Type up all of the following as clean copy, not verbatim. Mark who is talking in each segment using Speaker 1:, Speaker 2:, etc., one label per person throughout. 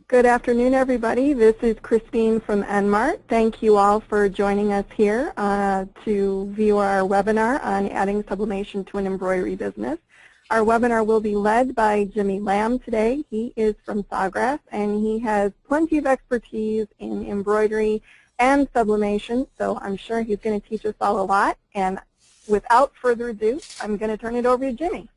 Speaker 1: Good afternoon, everybody. This is Kristine from EnMart. Thank you all for joining us here to view our webinar on adding sublimation to an embroidery business. Our webinar will be led by Jimmy Lamb today. He is from Sawgrass, and he has plenty of expertise in embroidery and sublimation, so I'm sure he's going to teach us all a lot. And without further ado, I'm going to turn it over to Jimmy.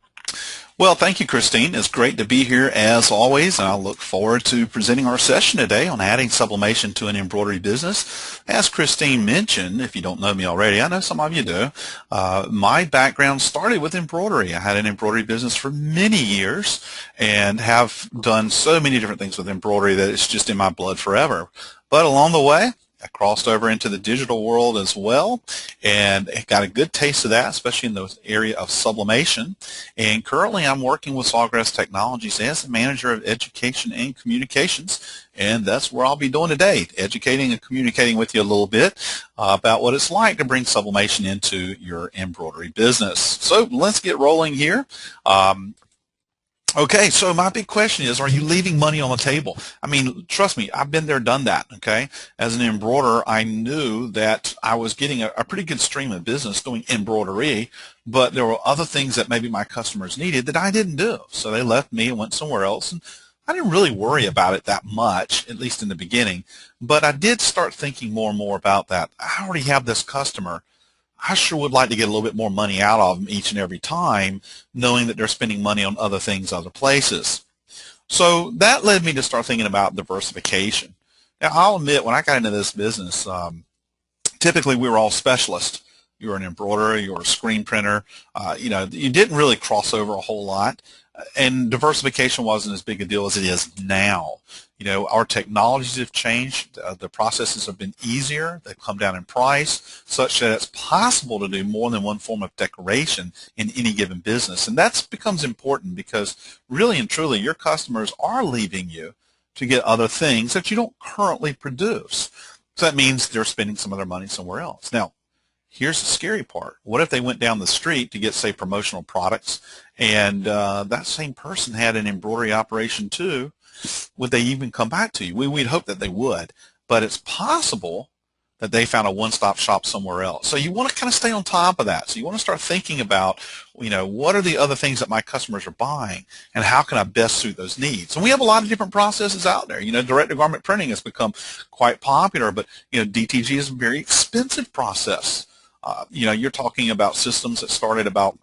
Speaker 2: Well, thank you, Kristine. It's great to be here as always, and I look forward to presenting our session today on adding sublimation to an embroidery business. As Kristine mentioned, if you don't know me already, I know some of you do, my background started with embroidery. I had an embroidery business for many years and have done so many different things with embroidery that it's just in my blood forever. But along the way, I crossed over into the digital world as well and got a good taste of that, especially in the area of sublimation. And currently I'm working with Sawgrass Technologies as the manager of education and communications, and that's where I'll be doing today, educating and communicating with you a little bit about what it's like to bring sublimation into your embroidery business. So let's get rolling here. Okay, so my big question is, are you leaving money on the table? I mean, trust me, I've been there, done that, okay? As an embroiderer, I knew that I was getting a pretty good stream of business doing embroidery, but there were other things that maybe my customers needed that I didn't do. So they left me and went somewhere else, and I didn't really worry about it that much, at least in the beginning, but I did start thinking more and more about that. I already have this customer. I sure would like to get a little bit more money out of them each and every time, knowing that they're spending money on other things, other places. So that led me to start thinking about diversification. Now, I'll admit, when I got into this business, typically we were all specialists. You were an embroiderer, you were a screen printer. You didn't really cross over a whole lot, and diversification wasn't as big a deal as it is now. You know, our technologies have changed. The processes have been easier. They've come down in price such that it's possible to do more than one form of decoration in any given business. And that becomes important because really and truly your customers are leaving you to get other things that you don't currently produce. So that means they're spending some of their money somewhere else. Now, here's the scary part. What if they went down the street to get, say, promotional products, and that same person had an embroidery operation too? Would they even come back to you? We'd hope that they would, but it's possible that they found a one-stop shop somewhere else. So you want to kind of stay on top of that. So you want to start thinking about, what are the other things that my customers are buying, and how can I best suit those needs? And we have a lot of different processes out there. Direct-to-garment printing has become quite popular, but DTG is a very expensive process. You're talking about systems that start at about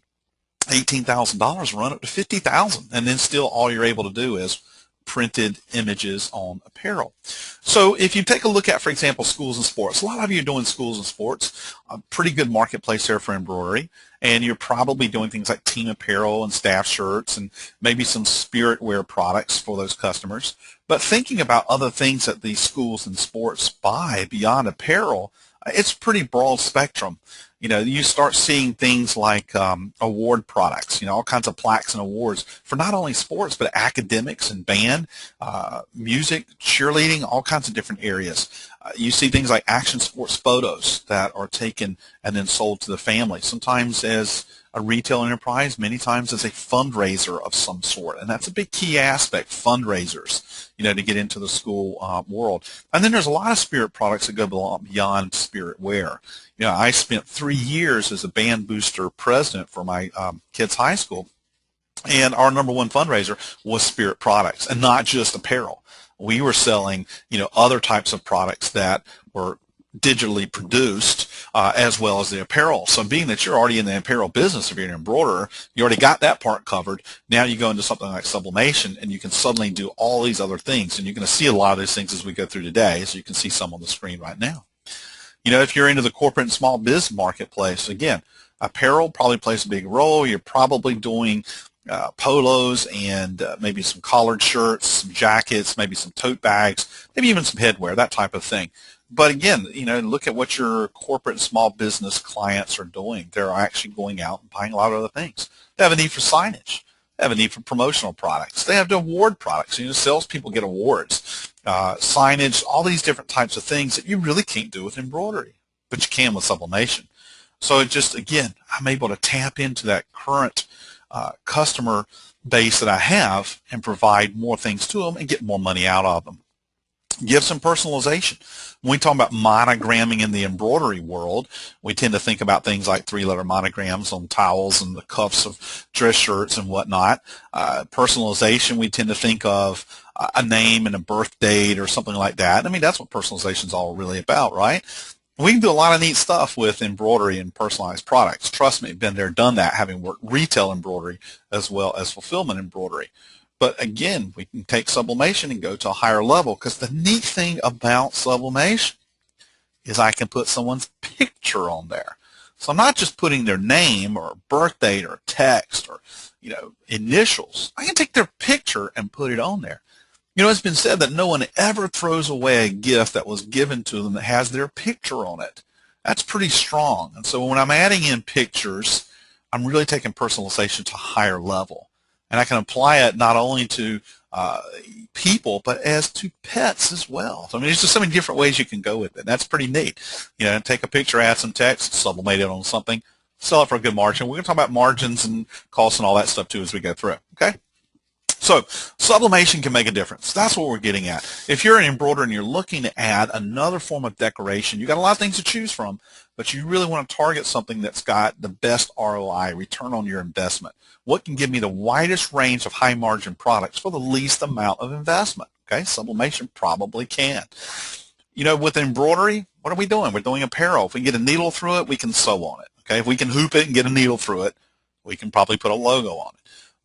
Speaker 2: $18,000, run up to $50,000, and then still all you're able to do is printed images on apparel. So if you take a look at, for example, schools and sports, a lot of you are doing schools and sports, a pretty good marketplace there for embroidery, and you're probably doing things like team apparel and staff shirts and maybe some spirit wear products for those customers. But thinking about other things that these schools and sports buy beyond apparel, it's pretty broad spectrum. You start seeing things like award products, all kinds of plaques and awards for not only sports, but academics and band, music, cheerleading, all kinds of different areas. You see things like action sports photos that are taken and then sold to the family, sometimes as a retail enterprise, many times as a fundraiser of some sort. And that's a big key aspect, fundraisers, to get into the school world. And then there's a lot of spirit products that go beyond spirit wear. I spent 3 years as a band booster president for my kids' high school, and our #1 fundraiser was spirit products and not just apparel. We were selling, other types of products that were digitally produced as well as the apparel. So being that you're already in the apparel business, if you're an embroiderer, you already got that part covered. Now you go into something like sublimation, and you can suddenly do all these other things. And you're going to see a lot of these things as we go through today, so you can see some on the screen right now. If you're into the corporate and small biz marketplace, again, apparel probably plays a big role. You're probably doing polos and maybe some collared shirts, some jackets, maybe some tote bags, maybe even some headwear, that type of thing. But again, look at what your corporate and small business clients are doing. They're actually going out and buying a lot of other things. They have a need for signage. They have a need for promotional products. They have award products. Salespeople get awards, signage, all these different types of things that you really can't do with embroidery, but you can with sublimation. So it just, again, I'm able to tap into that current customer base that I have and provide more things to them and get more money out of them. Give some personalization. When we talk about monogramming in the embroidery world, we tend to think about things like 3-letter monograms on towels and the cuffs of dress shirts and whatnot. Personalization, we tend to think of a name and a birth date or something like that. I mean, that's what personalization is all really about, right? We can do a lot of neat stuff with embroidery and personalized products. Trust me, been there, done that, having worked retail embroidery as well as fulfillment embroidery. But again, we can take sublimation and go to a higher level, because the neat thing about sublimation is I can put someone's picture on there. So I'm not just putting their name or birth date or text or, initials. I can take their picture and put it on there. It's been said that no one ever throws away a gift that was given to them that has their picture on it. That's pretty strong. And so when I'm adding in pictures, I'm really taking personalization to a higher level. And I can apply it not only to people, but as to pets as well. So, I mean, there's just so many different ways you can go with it. That's pretty neat. Take a picture, add some text, sublimate it on something, sell it for a good margin. We're going to talk about margins and costs and all that stuff too as we go through it. Okay? So sublimation can make a difference. That's what we're getting at. If you're an embroiderer and you're looking to add another form of decoration, you've got a lot of things to choose from, but you really want to target something that's got the best ROI, return on your investment. What can give me the widest range of high margin products for the least amount of investment? Okay, sublimation probably can. With embroidery, what are we doing? We're doing apparel. If we can get a needle through it, we can sew on it. Okay, if we can hoop it and get a needle through it, we can probably put a logo on it.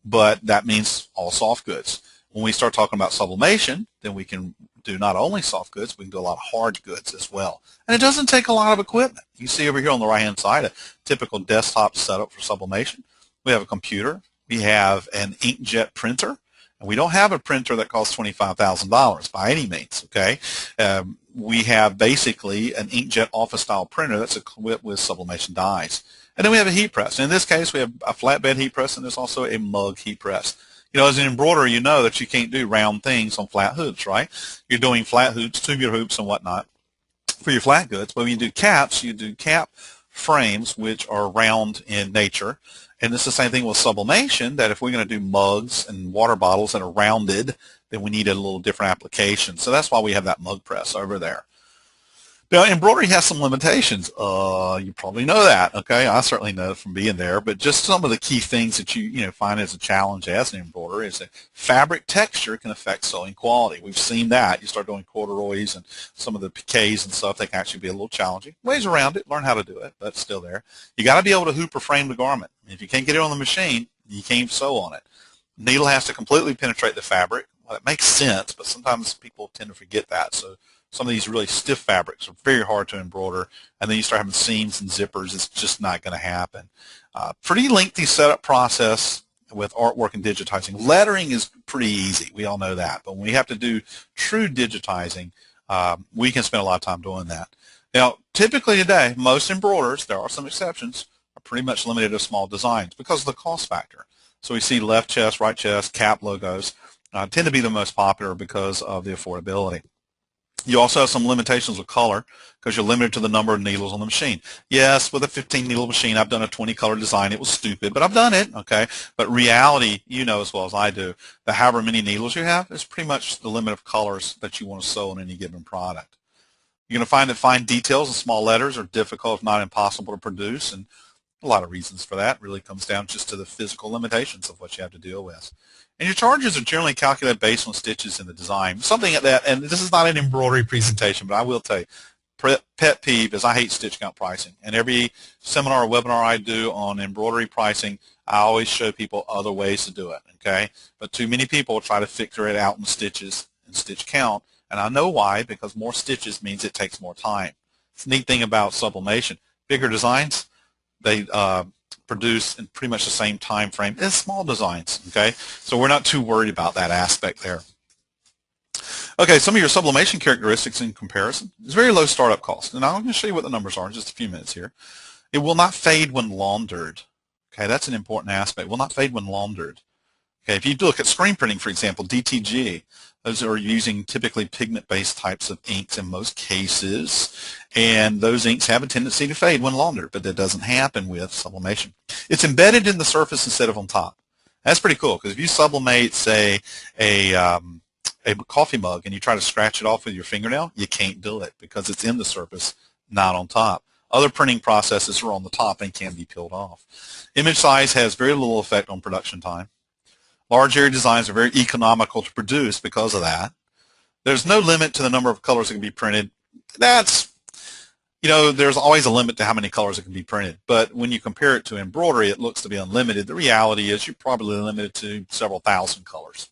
Speaker 2: But that means all soft goods. When we start talking about sublimation, then we can do not only soft goods, we can do a lot of hard goods as well. And it doesn't take a lot of equipment. You see over here on the right-hand side a typical desktop setup for sublimation. We have a computer. We have an inkjet printer. And we don't have a printer that costs $25,000 by any means, okay? We have basically an inkjet office-style printer that's equipped with sublimation dies. And then we have a heat press. In this case, we have a flatbed heat press, and there's also a mug heat press. As an embroiderer, you know that you can't do round things on flat hoops, right? You're doing flat hoops, tubular hoops, and whatnot for your flat goods. But when you do caps, you do cap frames, which are round in nature. And it's the same thing with sublimation, that if we're going to do mugs and water bottles that are rounded, then we need a little different application. So that's why we have that mug press over there. Now, embroidery has some limitations. You probably know that, okay? I certainly know from being there, but just some of the key things that you find as a challenge as an embroiderer is that fabric texture can affect sewing quality. We've seen that. You start doing corduroys and some of the piquets and stuff, they can actually be a little challenging. Ways around it, learn how to do it, but it's still there. You got to be able to hoop or frame the garment. If you can't get it on the machine, you can't sew on it. Needle has to completely penetrate the fabric. Well, it makes sense, but sometimes people tend to forget that. So some of these really stiff fabrics are very hard to embroider, and then you start having seams and zippers. It's just not going to happen. Pretty lengthy setup process with artwork and digitizing. Lettering is pretty easy. We all know that. But when we have to do true digitizing, we can spend a lot of time doing that. Now, typically today, most embroiderers, there are some exceptions, are pretty much limited to small designs because of the cost factor. So we see left chest, right chest, cap logos tend to be the most popular because of the affordability. You also have some limitations with color because you're limited to the number of needles on the machine. Yes, with a 15-needle machine, I've done a 20-color design. It was stupid, but I've done it, okay? But reality, you know as well as I do, that however many needles you have is pretty much the limit of colors that you want to sew on any given product. You're going to find that fine details and small letters are difficult, if not impossible, to produce, and a lot of reasons for that. It really comes down just to the physical limitations of what you have to deal with. And your charges are generally calculated based on stitches in the design. Something like that, and this is not an embroidery presentation, but I will tell you, pet peeve is I hate stitch count pricing. And every seminar or webinar I do on embroidery pricing, I always show people other ways to do it, okay? But too many people try to figure it out in stitches and stitch count, and I know why, because more stitches means it takes more time. It's the neat thing about sublimation. Bigger designs, they produce in pretty much the same time frame as small designs, okay? So we're not too worried about that aspect there. Okay, some of your sublimation characteristics in comparison is very low startup cost, and I'm going to show you what the numbers are in just a few minutes here. It will not fade when laundered. Okay, that's an important aspect. It will not fade when laundered. Okay, if you look at screen printing, for example, DTG, those are using typically pigment-based types of inks in most cases, and those inks have a tendency to fade when laundered, but that doesn't happen with sublimation. It's embedded in the surface instead of on top, That's pretty cool, because if you sublimate, say, a coffee mug and you try to scratch it off with your fingernail, you can't do it because it's in the surface, not on top. Other printing processes are on the top and can be peeled off. Image size has very little effect on production time. Large area designs are very economical to produce because of that. There's no limit to the number of colors that can be printed. There's always a limit to how many colors that can be printed, but when you compare it to embroidery, it looks to be unlimited. The reality is you're probably limited to several thousand colors.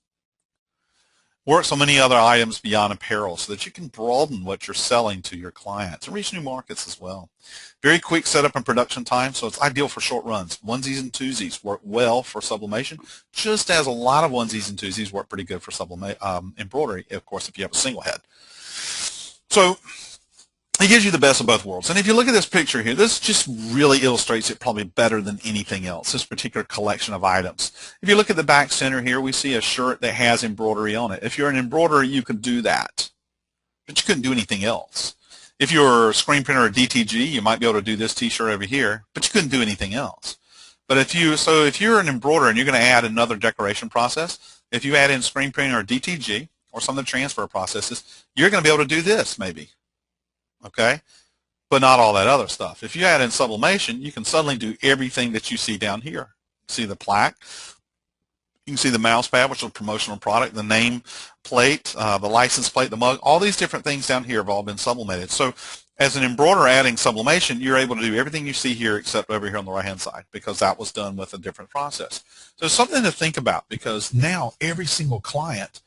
Speaker 2: Works on many other items beyond apparel so that you can broaden what you're selling to your clients and reach new markets as well. Very quick setup and production time, so it's ideal for short runs. Onesies and twosies work well for sublimation, just as a lot of onesies and twosies work pretty good for embroidery, of course, if you have a single head. So it gives you the best of both worlds. And if you look at this picture here, this just really illustrates it probably better than anything else, this particular collection of items. If you look at the back center here, we see a shirt that has embroidery on it. If you're an embroiderer, you could do that, but you couldn't do anything else. If you're a screen printer or DTG, you might be able to do this t-shirt over here, but you couldn't do anything else. But if you're an embroiderer and you're going to add another decoration process, if you add in screen printing or DTG or some of the transfer processes, you're going to be able to do this maybe. Okay, but not all that other stuff. If you add in sublimation, you can suddenly do everything that you see down here. See the plaque, you can see the mouse pad, which is a promotional product, the name plate, the license plate, the mug, all these different things down here have all been sublimated. So as an embroiderer adding sublimation, you're able to do everything you see here except over here on the right hand side, because that was done with a different process. So it's something to think about, because now every single client,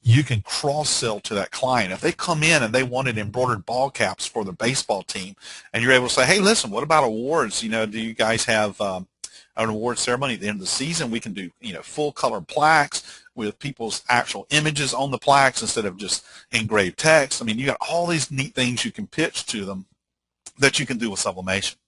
Speaker 2: you can cross-sell to that client. If they come in and they wanted embroidered ball caps for the baseball team, and you're able to say, hey, listen, what about awards? Do you guys have an award ceremony at the end of the season? We can do, full-color plaques with people's actual images on the plaques instead of just engraved text. I mean, you got all these neat things you can pitch to them that you can do with sublimation.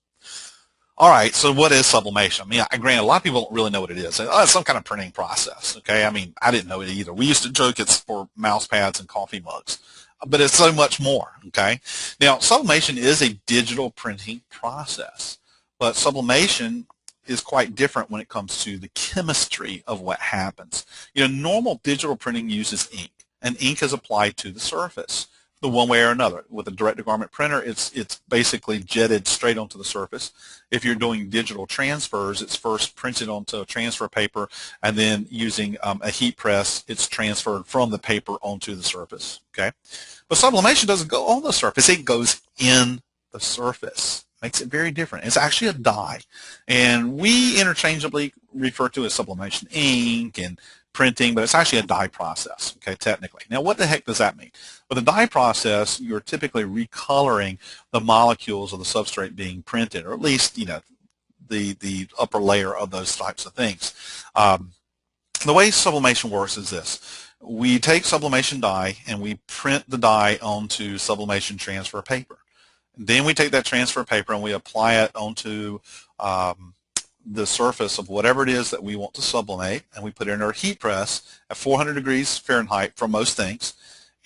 Speaker 2: All right, so what is sublimation? I mean, granted, a lot of people don't really know what it is. It's some kind of printing process, okay? I mean, I didn't know it either. We used to joke it's for mouse pads and coffee mugs, but it's so much more, okay? Now, sublimation is a digital printing process, but sublimation is quite different when it comes to the chemistry of what happens. Normal digital printing uses ink, and ink is applied to the surface, the one way or another. With a direct-to-garment printer, it's basically jetted straight onto the surface. If you're doing digital transfers, it's first printed onto a transfer paper, and then using a heat press, it's transferred from the paper onto the surface. Okay, but sublimation doesn't go on the surface; it goes in the surface. Makes it very different. It's actually a dye, and we interchangeably refer to it as sublimation ink and printing, but it's actually a dye process, okay, technically. Now, what the heck does that mean? With a dye process, you're typically recoloring the molecules of the substrate being printed, or at least, the upper layer of those types of things. The way sublimation works is this. We take sublimation dye and we print the dye onto sublimation transfer paper. Then we take that transfer paper and we apply it onto the surface of whatever it is that we want to sublimate, and we put it in our heat press at 400 degrees Fahrenheit for most things,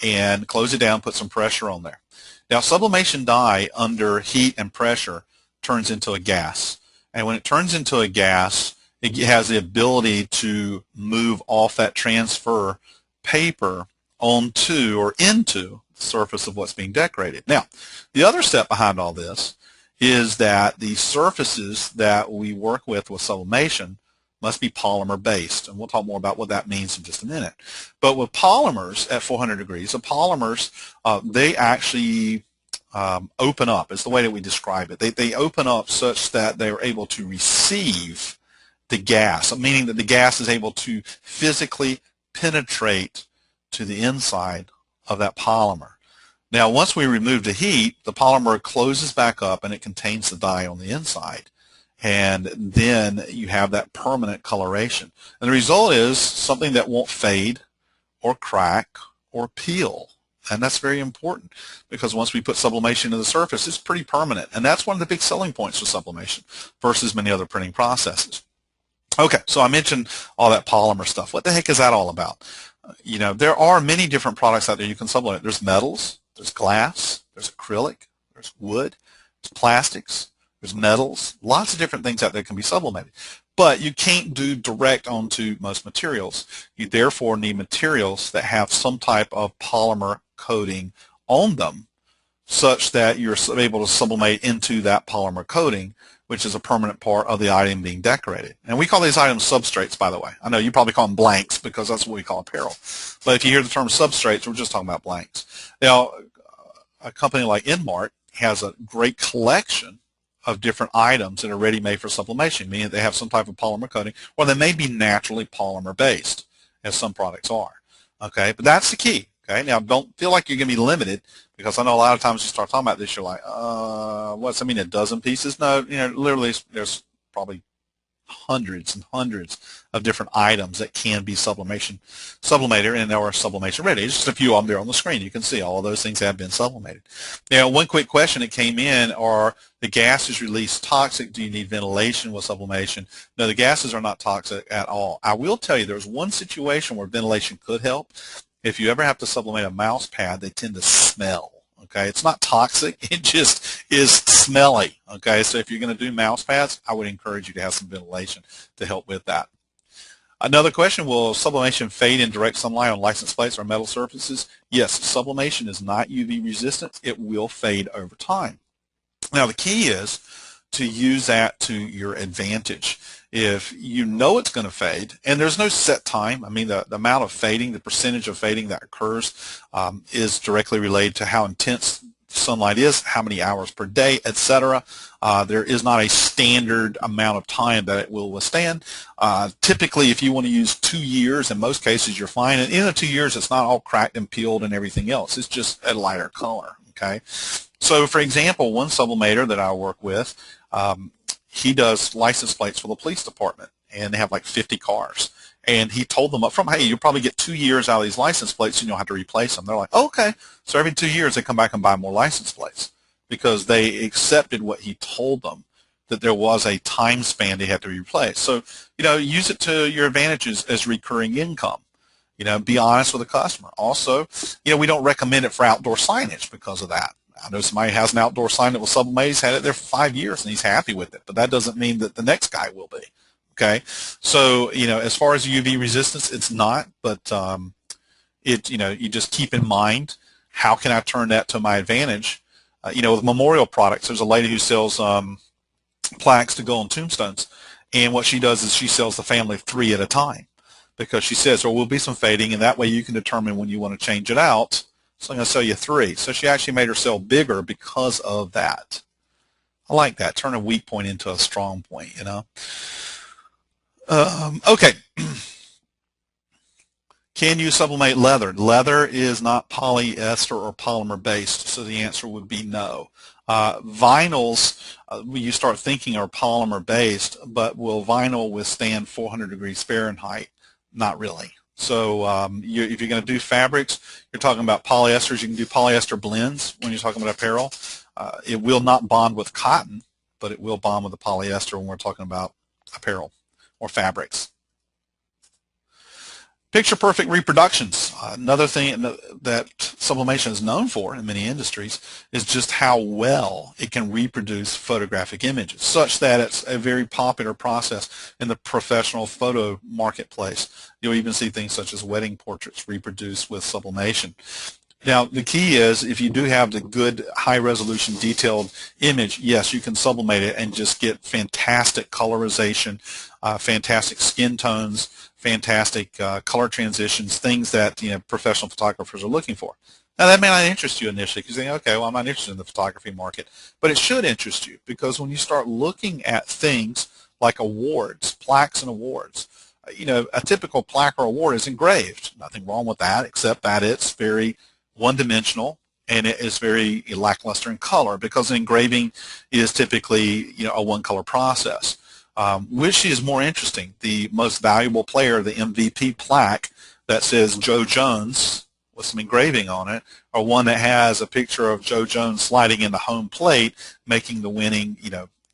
Speaker 2: and close it down, put some pressure on there. Now, sublimation dye under heat and pressure turns into a gas, and when it turns into a gas, it has the ability to move off that transfer paper onto or into the surface of what's being decorated. Now, the other step behind all this is that the surfaces that we work with sublimation must be polymer based, and we'll talk more about what that means in just a minute. But with polymers at 400 degrees, the polymers, they actually open up, is the way that we describe it. They open up such that they are able to receive the gas, meaning that the gas is able to physically penetrate to the inside of that polymer. Now, once we remove the heat, the polymer closes back up and it contains the dye on the inside. And then you have that permanent coloration. And the result is something that won't fade or crack or peel. And that's very important, because once we put sublimation to the surface, it's pretty permanent. And that's one of the big selling points with sublimation versus many other printing processes. Okay, so I mentioned all that polymer stuff. What the heck is that all about? There are many different products out there you can sublimate. There's metals. There's glass, there's acrylic, there's wood, there's plastics, there's metals, lots of different things out there can be sublimated. but you can't do direct onto most materials. You therefore need materials that have some type of polymer coating on them, such that you're able to sublimate into that polymer coating, which is a permanent part of the item being decorated. And we call these items substrates, by the way. I know you probably call them blanks because that's what we call apparel. But if you hear the term substrates, we're just talking about blanks. Now, a company like EnMart has a great collection of different items that are ready-made for sublimation, meaning they have some type of polymer coating, or they may be naturally polymer-based, as some products are. Okay, but that's the key. Okay, now don't feel like you're going to be limited, because I know a lot of times you start talking about this, you're like, what's, I mean, a dozen pieces? No, literally there's probably hundreds and hundreds of different items that can be sublimated and or sublimation ready. Just a few of them there on the screen. You can see all of those things have been sublimated. Now, one quick question that came in: are the gases released toxic? Do you need ventilation with sublimation? No, the gases are not toxic at all. I will tell you, there's one situation where ventilation could help. If you ever have to sublimate a mouse pad, they tend to smell. Okay, it's not toxic, it just is smelly. Okay, so if you're going to do mouse pads, I would encourage you to have some ventilation to help with that. Another question: will sublimation fade in direct sunlight on license plates or metal surfaces? Yes, sublimation is not UV resistant. It will fade over time. Now, the key is to use that to your advantage. If you know it's going to fade, and there's no set time, I mean, the amount of fading, the percentage of fading that occurs is directly related to how intense sunlight is, how many hours per day, etc. There is not a standard amount of time that it will withstand. Typically, if you want to use 2 years, in most cases you're fine. And in the 2 years, it's not all cracked and peeled and everything else. It's just a lighter color. Okay. So, for example, one sublimator that I work with, he does license plates for the police department, and they have like 50 cars. And he told them up front, hey, you'll probably get 2 years out of these license plates and you'll have to replace them. They're like, oh, okay. So every 2 years they come back and buy more license plates because they accepted what he told them, that there was a time span they had to replace. So, use it to your advantages as recurring income. Be honest with the customer. Also, we don't recommend it for outdoor signage because of that. I know somebody has an outdoor sign that was sublimated. He's had it there for 5 years and he's happy with it, but that doesn't mean that the next guy will be. Okay, so as far as UV resistance, it's not, but you just keep in mind, how can I turn that to my advantage? With memorial products, there's a lady who sells plaques to go on tombstones, and what she does is she sells the family 3 at a time, because she says there will be some fading, and that way you can determine when you want to change it out. So I'm going to sell you 3. So she actually made herself bigger because of that. I like that. Turn a weak point into a strong point, Okay. Can you sublimate leather? Leather is not polyester or polymer based, so the answer would be no. Vinyls, you start thinking, are polymer based, but will vinyl withstand 400 degrees Fahrenheit? Not really. So if you're going to do fabrics, you're talking about polyesters. You can do polyester blends when you're talking about apparel. It will not bond with cotton, but it will bond with the polyester when we're talking about apparel or fabrics. Picture-perfect reproductions. Another thing that sublimation is known for in many industries is just how well it can reproduce photographic images, such that it's a very popular process in the professional photo marketplace. You'll even see things such as wedding portraits reproduced with sublimation. Now, the key is, if you do have the good high-resolution detailed image, yes, you can sublimate it and just get fantastic colorization, fantastic skin tones, fantastic color transitions, things that professional photographers are looking for. Now, that may not interest you initially, because you think, okay, well, I'm not interested in the photography market, but it should interest you, because when you start looking at things like awards, plaques and awards, a typical plaque or award is engraved. Nothing wrong with that, except that it's very one-dimensional and it is very lackluster in color, because engraving is typically a one-color process. Which is more interesting, the most valuable player, the MVP plaque that says Joe Jones with some engraving on it, or one that has a picture of Joe Jones sliding in the home plate making the winning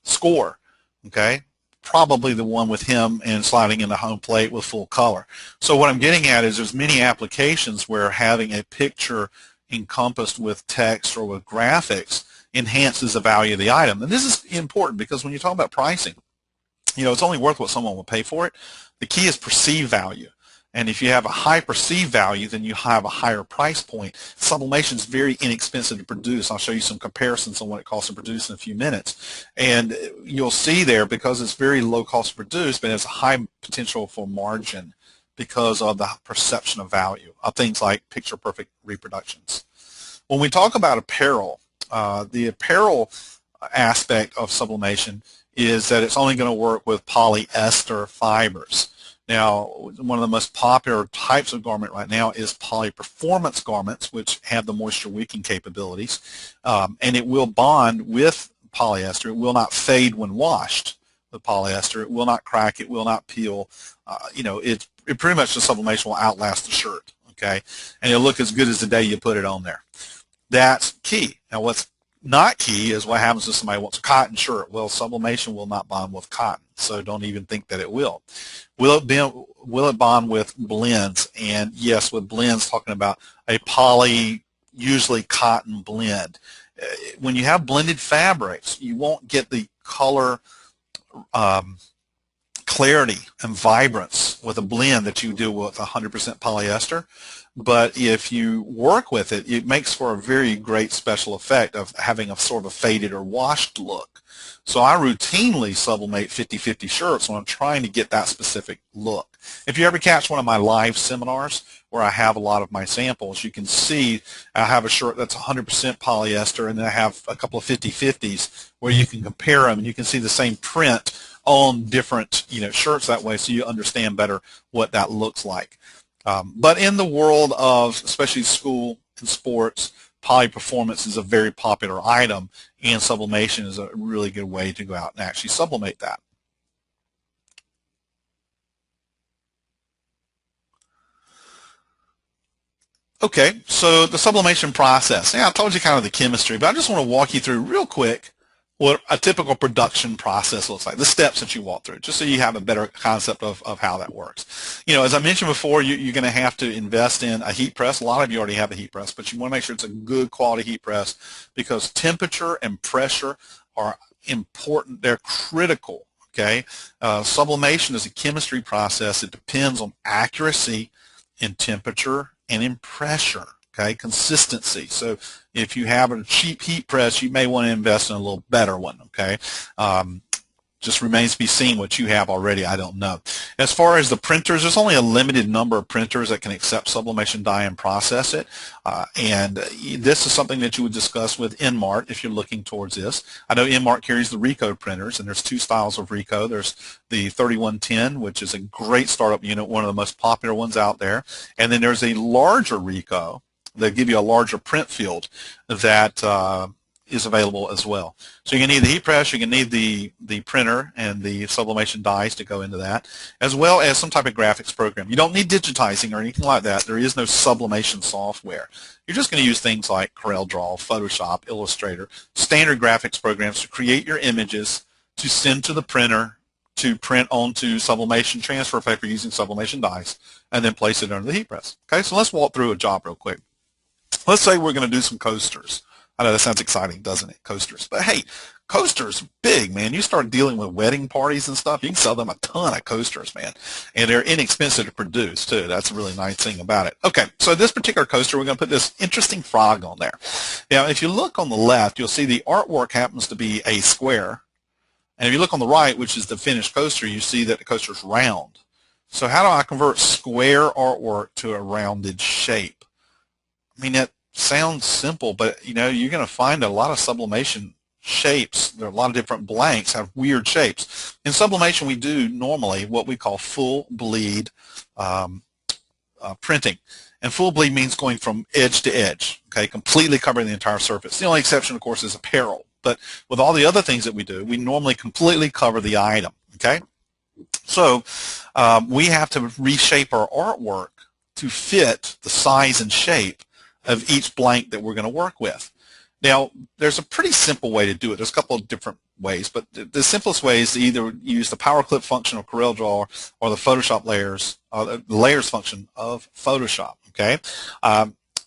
Speaker 2: score? Okay, probably the one with him and sliding in the home plate with full color. So what I'm getting at is there's many applications where having a picture encompassed with text or with graphics enhances the value of the item. And this is important, because when you talk about pricing, It's only worth what someone will pay for it. The key is perceived value. And if you have a high perceived value, then you have a higher price point. Sublimation is very inexpensive to produce. I'll show you some comparisons on what it costs to produce in a few minutes. And you'll see there, because it's very low cost to produce, but it's a high potential for margin because of the perception of value of things like picture-perfect reproductions. When we talk about apparel, the apparel aspect of sublimation is that it's only going to work with polyester fibers. Now, one of the most popular types of garment right now is poly-performance garments, which have the moisture wicking capabilities, and it will bond with polyester. It will not fade when washed with polyester. It will not crack. It will not peel. It pretty much, the sublimation will outlast the shirt, okay? And it'll look as good as the day you put it on there. That's key. Now, what's not key is what happens if somebody wants a cotton shirt. Well, sublimation will not bond with cotton, so don't even think that it will. Will it bond with blends? And yes, with blends, talking about a poly, usually cotton blend. When you have blended fabrics, you won't get the color clarity and vibrance with a blend that you do with 100% polyester. But if you work with it, it makes for a very great special effect of having a sort of a faded or washed look. So I routinely sublimate 50-50 shirts when I'm trying to get that specific look. If you ever catch one of my live seminars where I have a lot of my samples, you can see I have a shirt that's 100% polyester, and then I have a couple of 50-50s where you can compare them, and you can see the same print on different shirts that way, so you understand better what that looks like. But in the world of especially school and sports, poly-performance is a very popular item, and sublimation is a really good way to go out and actually sublimate that. Okay, so the sublimation process. Yeah, I told you kind of the chemistry, but I just want to walk you through real quick what a typical production process looks like, the steps that you walk through, just so you have a better concept of how that works. As I mentioned before, you're going to have to invest in a heat press. A lot of you already have a heat press, but you want to make sure it's a good quality heat press, because temperature and pressure are important. They're critical, okay? Sublimation is a chemistry process. It depends on accuracy in temperature and in pressure. Okay, consistency. So if you have a cheap heat press, you may want to invest in a little better one. Okay, just remains to be seen what you have already. I don't know. As far as the printers, there's only a limited number of printers that can accept sublimation dye and process it. And this is something that you would discuss with EnMart if you're looking towards this. I know EnMart carries the Ricoh printers, and there's two styles of Ricoh. There's the 3110, which is a great startup unit, one of the most popular ones out there. And then there's a larger Ricoh. They give you a larger print field that is available as well. So you can need the heat press, you can need the printer and the sublimation dyes to go into that, as well as some type of graphics program. You don't need digitizing or anything like that. There is no sublimation software. You're just going to use things like CorelDRAW, Photoshop, Illustrator, standard graphics programs to create your images, to send to the printer, to print onto sublimation transfer paper using sublimation dyes, and then place it under the heat press. Okay, so let's walk through a job real quick. Let's say we're going to do some coasters. I know that sounds exciting, doesn't it? Coasters. But hey, coasters, big, man. You start dealing with wedding parties and stuff, you can sell them a ton of coasters, man. And they're inexpensive to produce, too. That's a really nice thing about it. Okay, so this particular coaster, we're going to put this interesting frog on there. Now, if you look on the left, you'll see the artwork happens to be a square. And if you look on the right, which is the finished coaster, you see that the coaster's round. So how do I convert square artwork to a rounded shape? I mean, that sounds simple, but you're going to find a lot of sublimation shapes. There are a lot of different blanks have weird shapes. In sublimation, we do normally what we call full bleed printing. And full bleed means going from edge to edge, okay, completely covering the entire surface. The only exception, of course, is apparel. But with all the other things that we do, we normally completely cover the item, okay? So we have to reshape our artwork to fit the size and shape of each blank that we're going to work with. Now, there's a pretty simple way to do it. There's a couple of different ways, but the simplest way is to either use the power clip function of CorelDRAW or the Photoshop layers, the layers function of Photoshop, okay?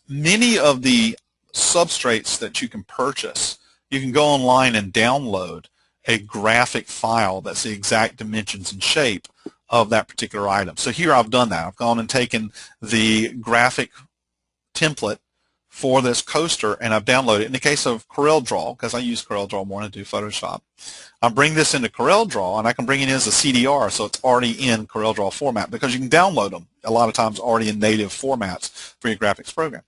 Speaker 2: Many of the substrates that you can purchase, you can go online and download, a graphic file that's the exact dimensions and shape of that particular item. So here I've done that. I've gone and taken the graphic template for this coaster and I've downloaded it. In the case of CorelDRAW, because I use CorelDRAW more than I do Photoshop, I bring this into CorelDRAW and I can bring it in as a CDR, so it's already in CorelDRAW format, because you can download them a lot of times already in native formats for your graphics program.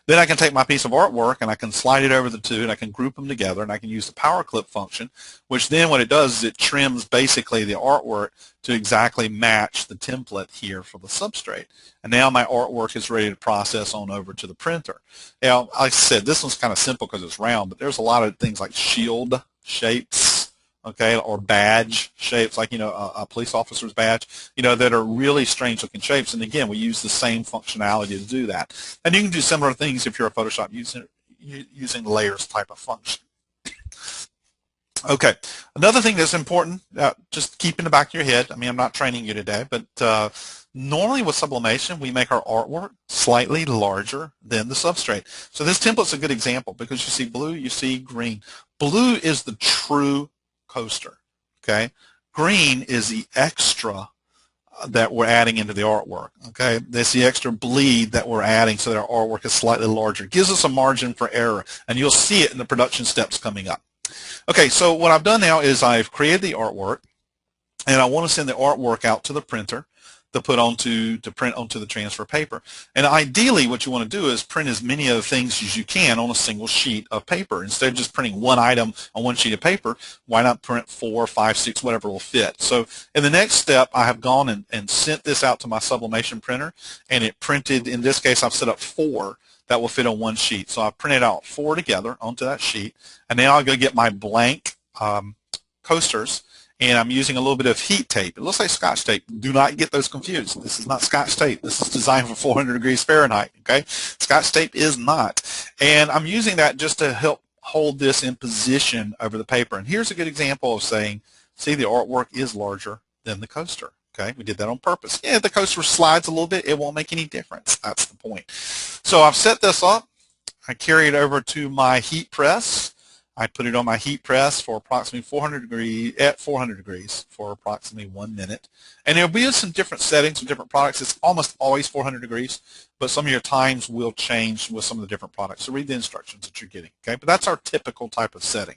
Speaker 2: Then I can take my piece of artwork and I can slide it over the two and I can group them together, and I can use the power clip function, which then what it does is it trims basically the artwork to exactly match the template here for the substrate. And now my artwork is ready to process on over to the printer. Now, like I said, this one's kind of simple because it's round, but there's a lot of things like shield shapes, okay, or badge shapes, like, a police officer's badge, that are really strange looking shapes. And again, we use the same functionality to do that. And you can do similar things if you're a Photoshop using layers type of function. Okay, another thing that's important, just keep in the back of your head, I mean, I'm not training you today, but normally with sublimation, we make our artwork slightly larger than the substrate. So this template's a good example, because you see blue, you see green. Blue is the true coaster, okay? Green is the extra that we're adding into the artwork, okay? That's the extra bleed that we're adding so that our artwork is slightly larger. It gives us a margin for error, and you'll see it in the production steps coming up. Okay, so what I've done now is I've created the artwork, and I want to send the artwork out to the printer to print onto the transfer paper. And ideally what you want to do is print as many of the things as you can on a single sheet of paper. Instead of just printing one item on one sheet of paper, why not print 4, 5, 6, whatever will fit. So in the next step, I have gone and sent this out to my sublimation printer, and it printed, in this case I've set up 4 that will fit on one sheet. So I printed out 4 together onto that sheet, and now I'll go get my blank coasters, and I'm using a little bit of heat tape. It looks like Scotch tape. Do not get those confused. This is not Scotch tape. This is designed for 400 degrees Fahrenheit, okay? Scotch tape is not. And I'm using that just to help hold this in position over the paper. And here's a good example of saying, see, the artwork is larger than the coaster, okay? We did that on purpose. Yeah, if the coaster slides a little bit, it won't make any difference. That's the point. So I've set this up. I carry it over to my heat press. I put it on my heat press for approximately 400 degrees for approximately 1 minute. And there'll be some different settings with different products. It's almost always 400 degrees, but some of your times will change with some of the different products. So read the instructions that you're getting, okay? But that's our typical type of setting.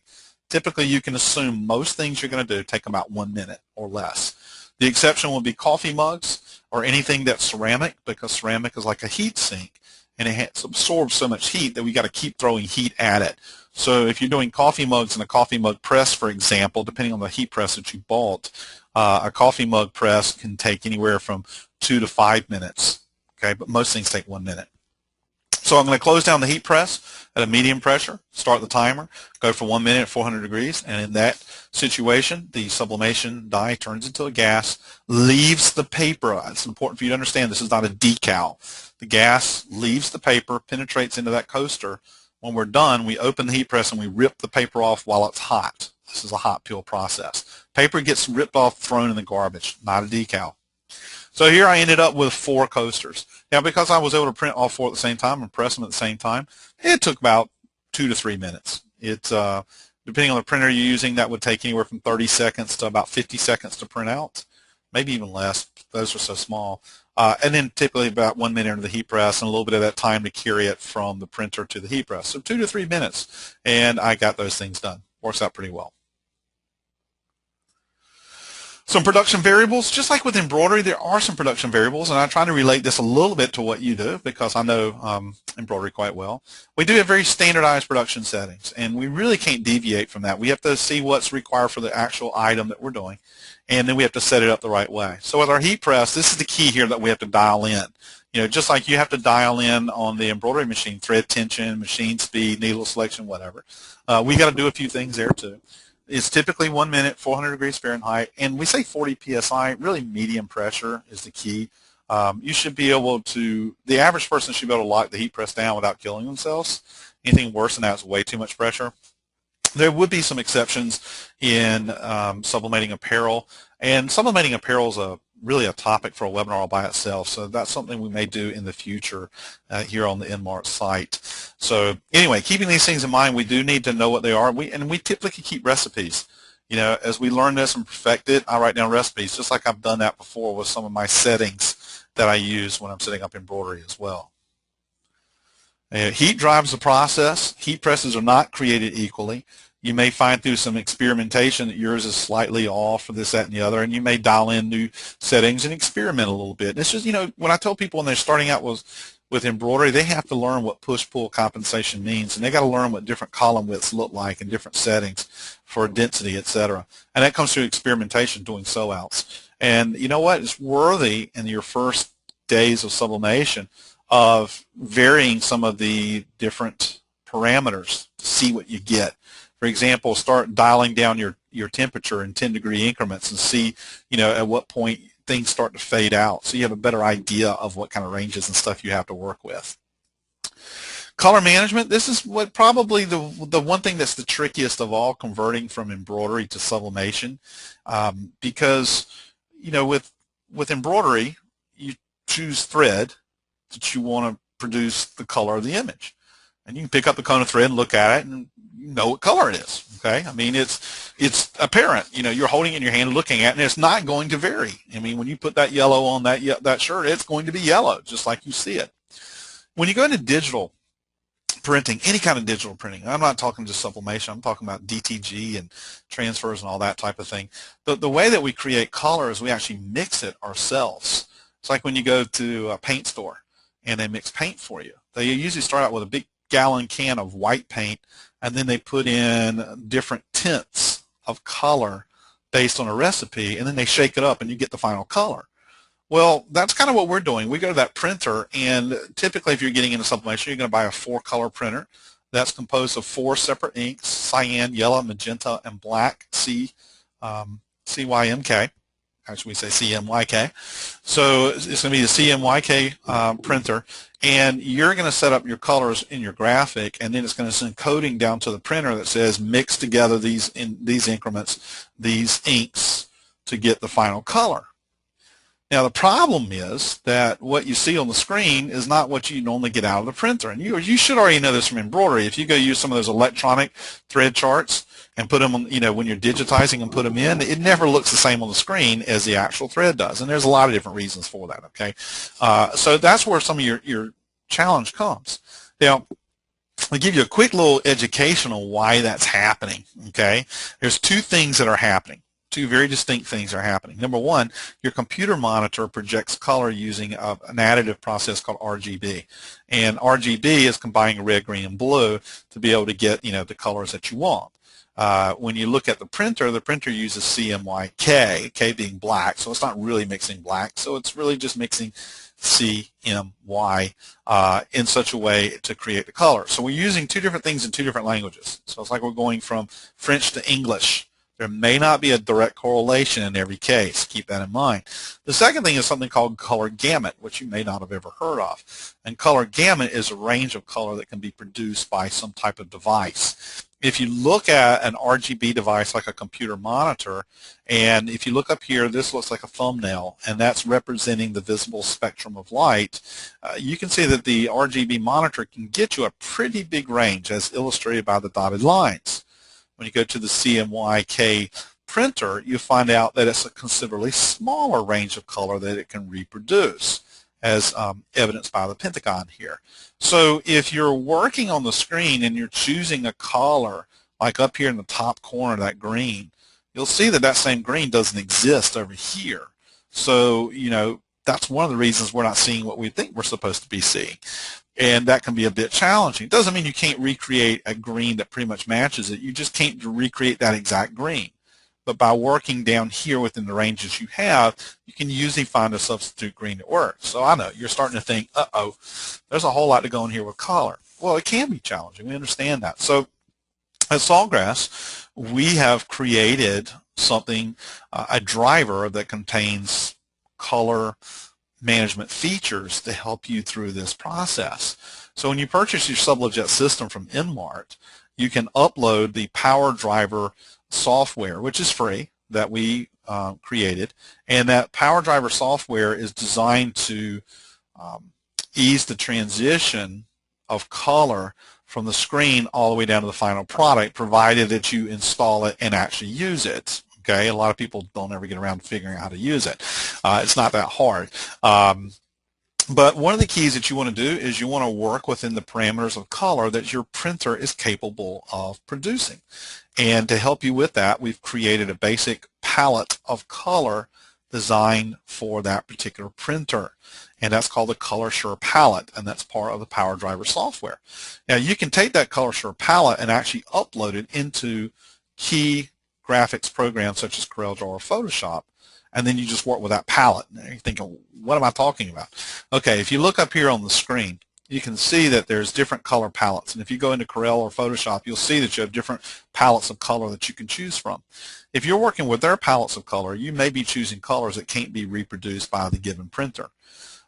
Speaker 2: Typically, you can assume most things you're going to do take about 1 minute or less. The exception will be coffee mugs or anything that's ceramic, because ceramic is like a heat sink, and it absorbs so much heat that we got to keep throwing heat at it. So if you're doing coffee mugs in a coffee mug press, for example, depending on the heat press that you bought, a coffee mug press can take anywhere from 2 to 5 minutes, okay? But most things take 1 minute. So I'm going to close down the heat press at a medium pressure, start the timer, go for 1 minute at 400 degrees, and in that situation, the sublimation die turns into a gas, leaves the paper. It's important for you to understand this is not a decal. The gas leaves the paper, penetrates into that coaster. When we're done, we open the heat press and we rip the paper off while it's hot. This is a hot peel process. Paper gets ripped off, thrown in the garbage, not a decal. So here I ended up with 4 coasters. Now, because I was able to print all 4 at the same time and press them at the same time, it took about 2 to 3 minutes. It's depending on the printer you're using, that would take anywhere from 30 seconds to about 50 seconds to print out, maybe even less. Those are so small. And then typically about 1 minute into the heat press and a little bit of that time to carry it from the printer to the heat press. So 2 to 3 minutes, and I got those things done. Works out pretty well. Some production variables, just like with embroidery, there are some production variables, and I try to relate this a little bit to what you do because I know embroidery quite well. We do have very standardized production settings, and we really can't deviate from that. We have to see what's required for the actual item that we're doing, and then we have to set it up the right way. So with our heat press, this is the key here that we have to dial in. You know, just like you have to dial in on the embroidery machine, thread tension, machine speed, needle selection, whatever. We got to do a few things there too. It's typically 1 minute, 400 degrees Fahrenheit, and we say 40 psi. Really, medium pressure is the key. You should be able to, the average person should be able to lock the heat press down without killing themselves. Anything worse than that is way too much pressure. There would be some exceptions in sublimating apparel, and sublimating apparel is really a topic for a webinar all by itself, so that's something we may do in the future here on the EnMart site. So anyway, keeping these things in mind, we do need to know what they are, and we typically keep recipes. as we learn this and perfect it, I write down recipes, just like I've done that before with some of my settings that I use when I'm setting up embroidery as well. Heat drives the process. Heat presses are not created equally. You may find through some experimentation that yours is slightly off for this, that, and the other, and you may dial in new settings and experiment a little bit. And it's just, when I tell people when they're starting out with embroidery, they have to learn what push-pull compensation means, and they got to learn what different column widths look like in different settings for density, etc. And that comes through experimentation, doing sew-outs. And you know what? It's worthy in your first days of sublimation of varying some of the different parameters to see what you get. For example, start dialing down your temperature in 10-degree increments and see, at what point things start to fade out, so you have a better idea of what kind of ranges and stuff you have to work with. Color management, this is what probably the one thing that's the trickiest of all, converting from embroidery to sublimation, because with embroidery you choose thread that you want to produce the color of the image, and you can pick up the cone of thread and look at it and you know what color it is. Okay, I mean it's apparent. You're holding it in your hand, looking at it, and it's not going to vary. I mean, when you put that yellow on that shirt, it's going to be yellow, just like you see it. When you go into digital printing, any kind of digital printing, I'm not talking just sublimation, I'm talking about DTG and transfers and all that type of thing. The way that we create color is we actually mix it ourselves. It's like when you go to a paint store and they mix paint for you. They usually start out with a big gallon can of white paint, and then they put in different tints of color based on a recipe, and then they shake it up and you get the final color. Well, that's kind of what we're doing. We go to that printer, and typically if you're getting into sublimation, you're going to buy a 4-color printer that's composed of 4 separate inks: cyan, yellow, magenta, and black, CYMK. Actually, we say CMYK. So it's going to be the CMYK printer, and you're going to set up your colors in your graphic, and then it's going to send coding down to the printer that says mix together these increments, these inks, to get the final color. Now the problem is that what you see on the screen is not what you normally get out of the printer, and you should already know this from embroidery. If you go use some of those electronic thread charts and put them on, when you're digitizing and put them in, it never looks the same on the screen as the actual thread does, and there's a lot of different reasons for that. Okay, so that's where some of your challenge comes. Now, I'll give you a quick little educational why that's happening. Okay, there's 2 things that are happening. 2 very distinct things are happening. Number one, your computer monitor projects color using an additive process called RGB, and RGB is combining red, green, and blue to be able to get the colors that you want. When you look at the printer uses CMYK, K being black, so it's not really mixing black, so it's really just mixing CMY in such a way to create the color. So we're using 2 different things in 2 different languages. So it's like we're going from French to English. There may not be a direct correlation in every case. Keep that in mind. The second thing is something called color gamut, which you may not have ever heard of. And color gamut is a range of color that can be produced by some type of device. If you look at an RGB device like a computer monitor, and if you look up here, this looks like a thumbnail, and that's representing the visible spectrum of light, you can see that the RGB monitor can get you a pretty big range, as illustrated by the dotted lines. When you go to the CMYK printer, you find out that it's a considerably smaller range of color that it can reproduce, as evidenced by the pentagon here. So if you're working on the screen and you're choosing a color, like up here in the top corner, that green, you'll see that that same green doesn't exist over here. So, that's one of the reasons we're not seeing what we think we're supposed to be seeing. And that can be a bit challenging. It doesn't mean you can't recreate a green that pretty much matches it. You just can't recreate that exact green. But by working down here within the ranges you have, you can usually find a substitute green that works. So I know you're starting to think, uh-oh, there's a whole lot to go in here with color. Well, it can be challenging. We understand that. So at Sawgrass, we have created something, a driver that contains color management features to help you through this process. So when you purchase your SubLoJet system from EnMart, you can upload the Power Driver software, which is free, that we created, and that Power Driver software is designed to ease the transition of color from the screen all the way down to the final product, provided that you install it and actually use it. Okay, a lot of people don't ever get around to figuring out how to use it. It's not that hard. But one of the keys that you want to do is you want to work within the parameters of color that your printer is capable of producing. And to help you with that, we've created a basic palette of color designed for that particular printer. And that's called the ColorSure palette, and that's part of the PowerDriver software. Now you can take that ColorSure palette and actually upload it into key graphics programs such as CorelDRAW or Photoshop, and then you just work with that palette. Now you're thinking, what am I talking about? Okay, if you look up here on the screen, you can see that there's different color palettes. And if you go into Corel or Photoshop, you'll see that you have different palettes of color that you can choose from. If you're working with their palettes of color, you may be choosing colors that can't be reproduced by the given printer.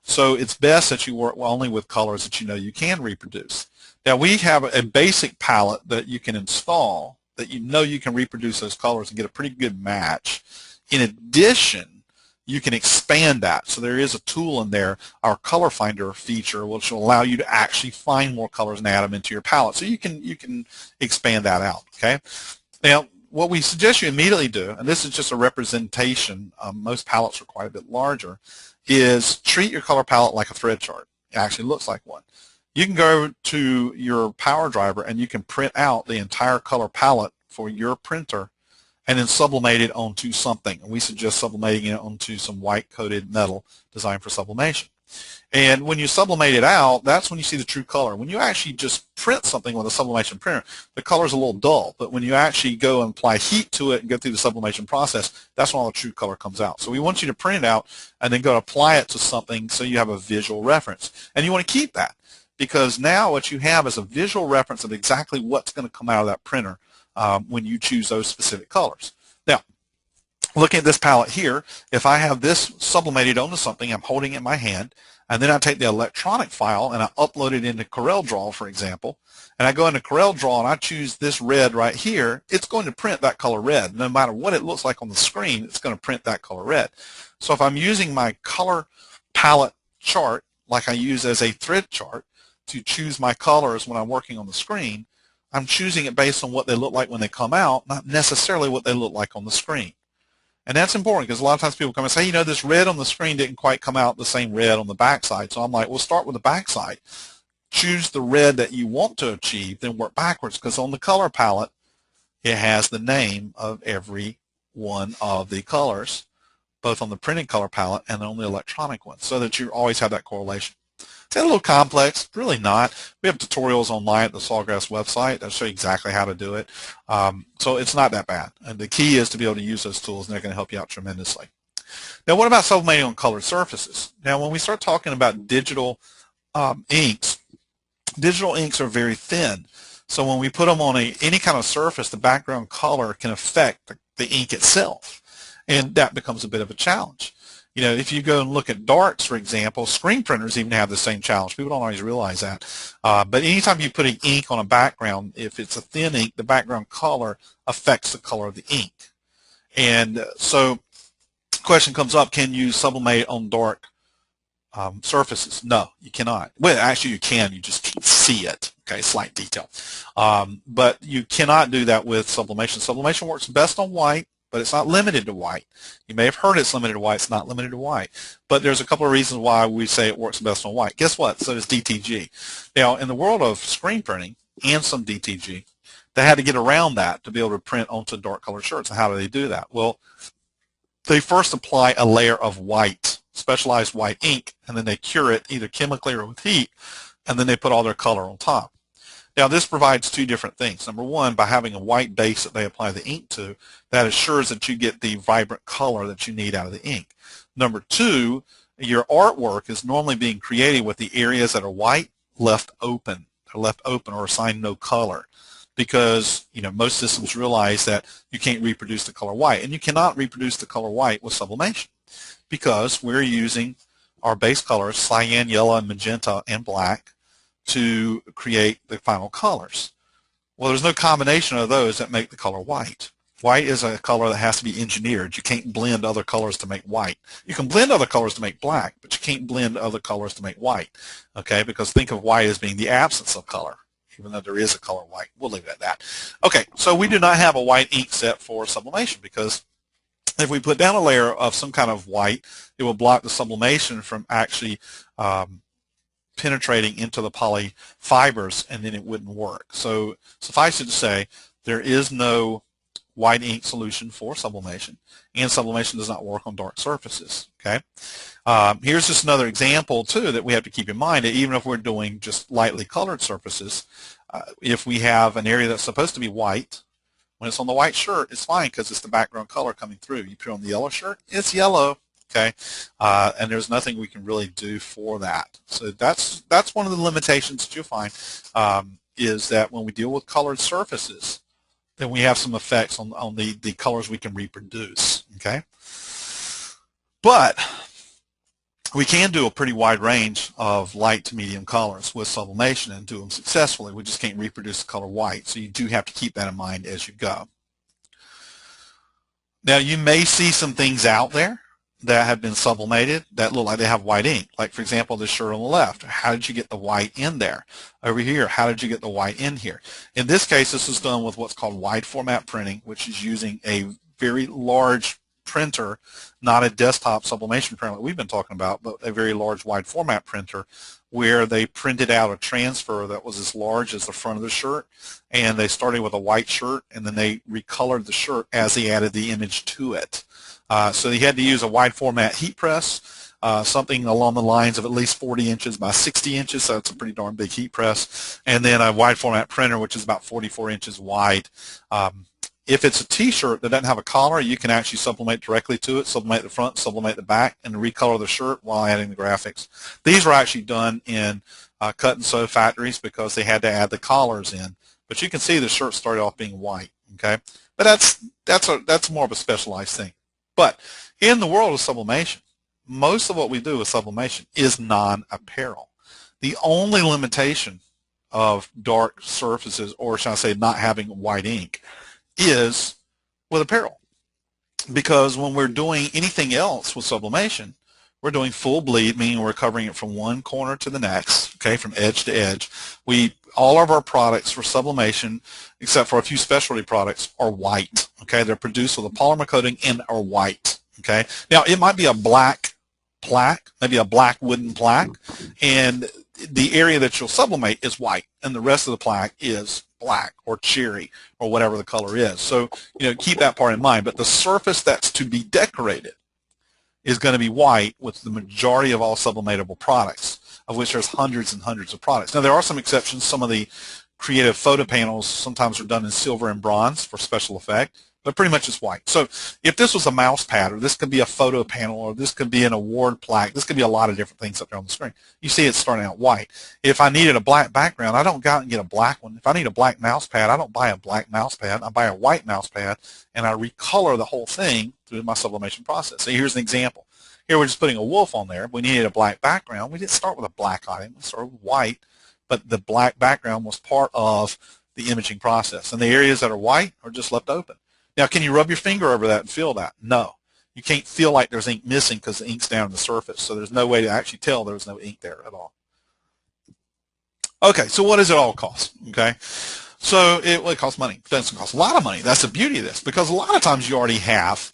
Speaker 2: So it's best that you work only with colors that you know you can reproduce. Now we have a basic palette that you can install that you know you can reproduce those colors and get a pretty good match. In addition, you can expand that. So there is a tool in there, our Color Finder feature, which will allow you to actually find more colors and add them into your palette. So you can expand that out. Okay. Now, what we suggest you immediately do, and this is just a representation, most palettes are quite a bit larger, is treat your color palette like a thread chart. It actually looks like one. You can go to your PowerDriver and you can print out the entire color palette for your printer and then sublimate it onto something. And we suggest sublimating it onto some white-coated metal designed for sublimation. And when you sublimate it out, that's when you see the true color. When you actually just print something with a sublimation printer, the color is a little dull. But when you actually go and apply heat to it and go through the sublimation process, that's when all the true color comes out. So we want you to print it out and then go apply it to something so you have a visual reference. And you want to keep that, because now what you have is a visual reference of exactly what's going to come out of that printer when you choose those specific colors. Now, looking at this palette here, if I have this sublimated onto something, I'm holding it in my hand, and then I take the electronic file and I upload it into CorelDRAW, for example, and I go into CorelDRAW and I choose this red right here, it's going to print that color red. No matter what it looks like on the screen, it's going to print that color red. So if I'm using my color palette chart, like I use as a thread chart, to choose my colors when I'm working on the screen, I'm choosing it based on what they look like when they come out, not necessarily what they look like on the screen. And that's important, because a lot of times people come and say, you know, this red on the screen didn't quite come out the same red on the backside. So I'm like, well, start with the backside. Choose the red that you want to achieve, then work backwards, because on the color palette, it has the name of every one of the colors, both on the printed color palette and on the electronic one, so that you always have that correlation. It's a little complex, really not. We have tutorials online at the Sawgrass website that show you exactly how to do it. So it's not that bad. And the key is to be able to use those tools, and they're going to help you out tremendously. Now, what about sublimating on colored surfaces? Now, when we start talking about digital inks are very thin. So when we put them on any kind of surface, the background color can affect the ink itself. And that becomes a bit of a challenge. You know, if you go and look at darts, for example, screen printers even have the same challenge. People don't always realize that. But anytime you put an ink on a background, if it's a thin ink, the background color affects the color of the ink. And so the question comes up, can you sublimate on dark surfaces? No, you cannot. Well, actually you can, you just can't see it. Okay, slight detail. But you cannot do that with sublimation. Sublimation works best on white, but it's not limited to white. You may have heard it's limited to white. It's not limited to white. But there's a couple of reasons why we say it works best on white. Guess what? So does DTG. Now, in the world of screen printing and some DTG, they had to get around that to be able to print onto dark colored shirts. And how do they do that? Well, they first apply a layer of white, specialized white ink, and then they cure it either chemically or with heat, and then they put all their color on top. Now, this provides two different things. Number one, by having a white base that they apply the ink to, that assures that you get the vibrant color that you need out of the ink. Number two, your artwork is normally being created with the areas that are white left open. They're left open or assigned no color, because, you know, most systems realize that you can't reproduce the color white, and you cannot reproduce the color white with sublimation, because we're using our base colors, cyan, yellow, and magenta, and black, to create the final colors. Well, there's no combination of those that make the color white. White is a color that has to be engineered. You can't blend other colors to make white. You can blend other colors to make black, but you can't blend other colors to make white, okay? Because think of white as being the absence of color even though there is a color white. We'll leave it at that. Okay, so we do not have a white ink set for sublimation because if we put down a layer of some kind of white, it will block the sublimation from actually penetrating into the poly fibers, and then it wouldn't work. So suffice it to say, there is no white ink solution for sublimation, and sublimation does not work on dark surfaces. Okay, here's just another example too that we have to keep in mind, that even if we're doing just lightly colored surfaces, if we have an area that's supposed to be white, when it's on the white shirt, it's fine because it's the background color coming through. You put it on the yellow shirt, it's yellow. Okay, and there's nothing we can really do for that. So that's one of the limitations that you'll find, is that when we deal with colored surfaces, then we have some effects on the colors we can reproduce. Okay, but we can do a pretty wide range of light to medium colors with sublimation and do them successfully. We just can't reproduce the color white, so you do have to keep that in mind as you go. Now, you may see some things out there that have been sublimated that look like they have white ink. Like, for example, this shirt on the left. How did you get the white in there? Over here, how did you get the white in here? In this case, this is done with what's called wide format printing, which is using a very large printer, not a desktop sublimation printer that we've been talking about, but a very large wide format printer, where they printed out a transfer that was as large as the front of the shirt, and they started with a white shirt, and then they recolored the shirt as they added the image to it. So they had to use a wide format heat press, something along the lines of at least 40 inches by 60 inches, so it's a pretty darn big heat press, and then a wide format printer, which is about 44 inches wide. If it's a t-shirt that doesn't have a collar, you can actually sublimate directly to it, sublimate the front, sublimate the back, and recolor the shirt while adding the graphics. These were actually done in cut and sew factories because they had to add the collars in. But you can see the shirt started off being white. Okay, but that's more of a specialized thing. But in the world of sublimation, most of what we do with sublimation is non-apparel. The only limitation of dark surfaces, or shall I say not having white ink, is with apparel. Because when we're doing anything else with sublimation, we're doing full bleed, meaning we're covering it from one corner to the next, okay, from edge to edge. All of our products for sublimation, except for a few specialty products, are white, okay? They're produced with a polymer coating and are white, okay? Now, it might be a black plaque, maybe a black wooden plaque, and the area that you'll sublimate is white, and the rest of the plaque is black or cherry or whatever the color is. So, keep that part in mind. But the surface that's to be decorated is going to be white with the majority of all sublimatable products, of which there's hundreds and hundreds of products. Now, there are some exceptions. Some of the creative photo panels sometimes are done in silver and bronze for special effect, but pretty much it's white. So if this was a mouse pad, or this could be a photo panel, or this could be an award plaque, this could be a lot of different things up there on the screen. You see it's starting out white. If I needed a black background, I don't go out and get a black one. If I need a black mouse pad, I don't buy a black mouse pad. I buy a white mouse pad, and I recolor the whole thing through my sublimation process. So here's an example. Here we're just putting a wolf on there. We needed a black background. We didn't start with a black on it. We started with white, but the black background was part of the imaging process. And the areas that are white are just left open. Now, can you rub your finger over that and feel that? No. You can't feel like there's ink missing because the ink's down on the surface. So there's no way to actually tell there's no ink there at all. Okay, so what does it all cost? Okay, so it costs money. It doesn't cost a lot of money. That's the beauty of this, because a lot of times you already have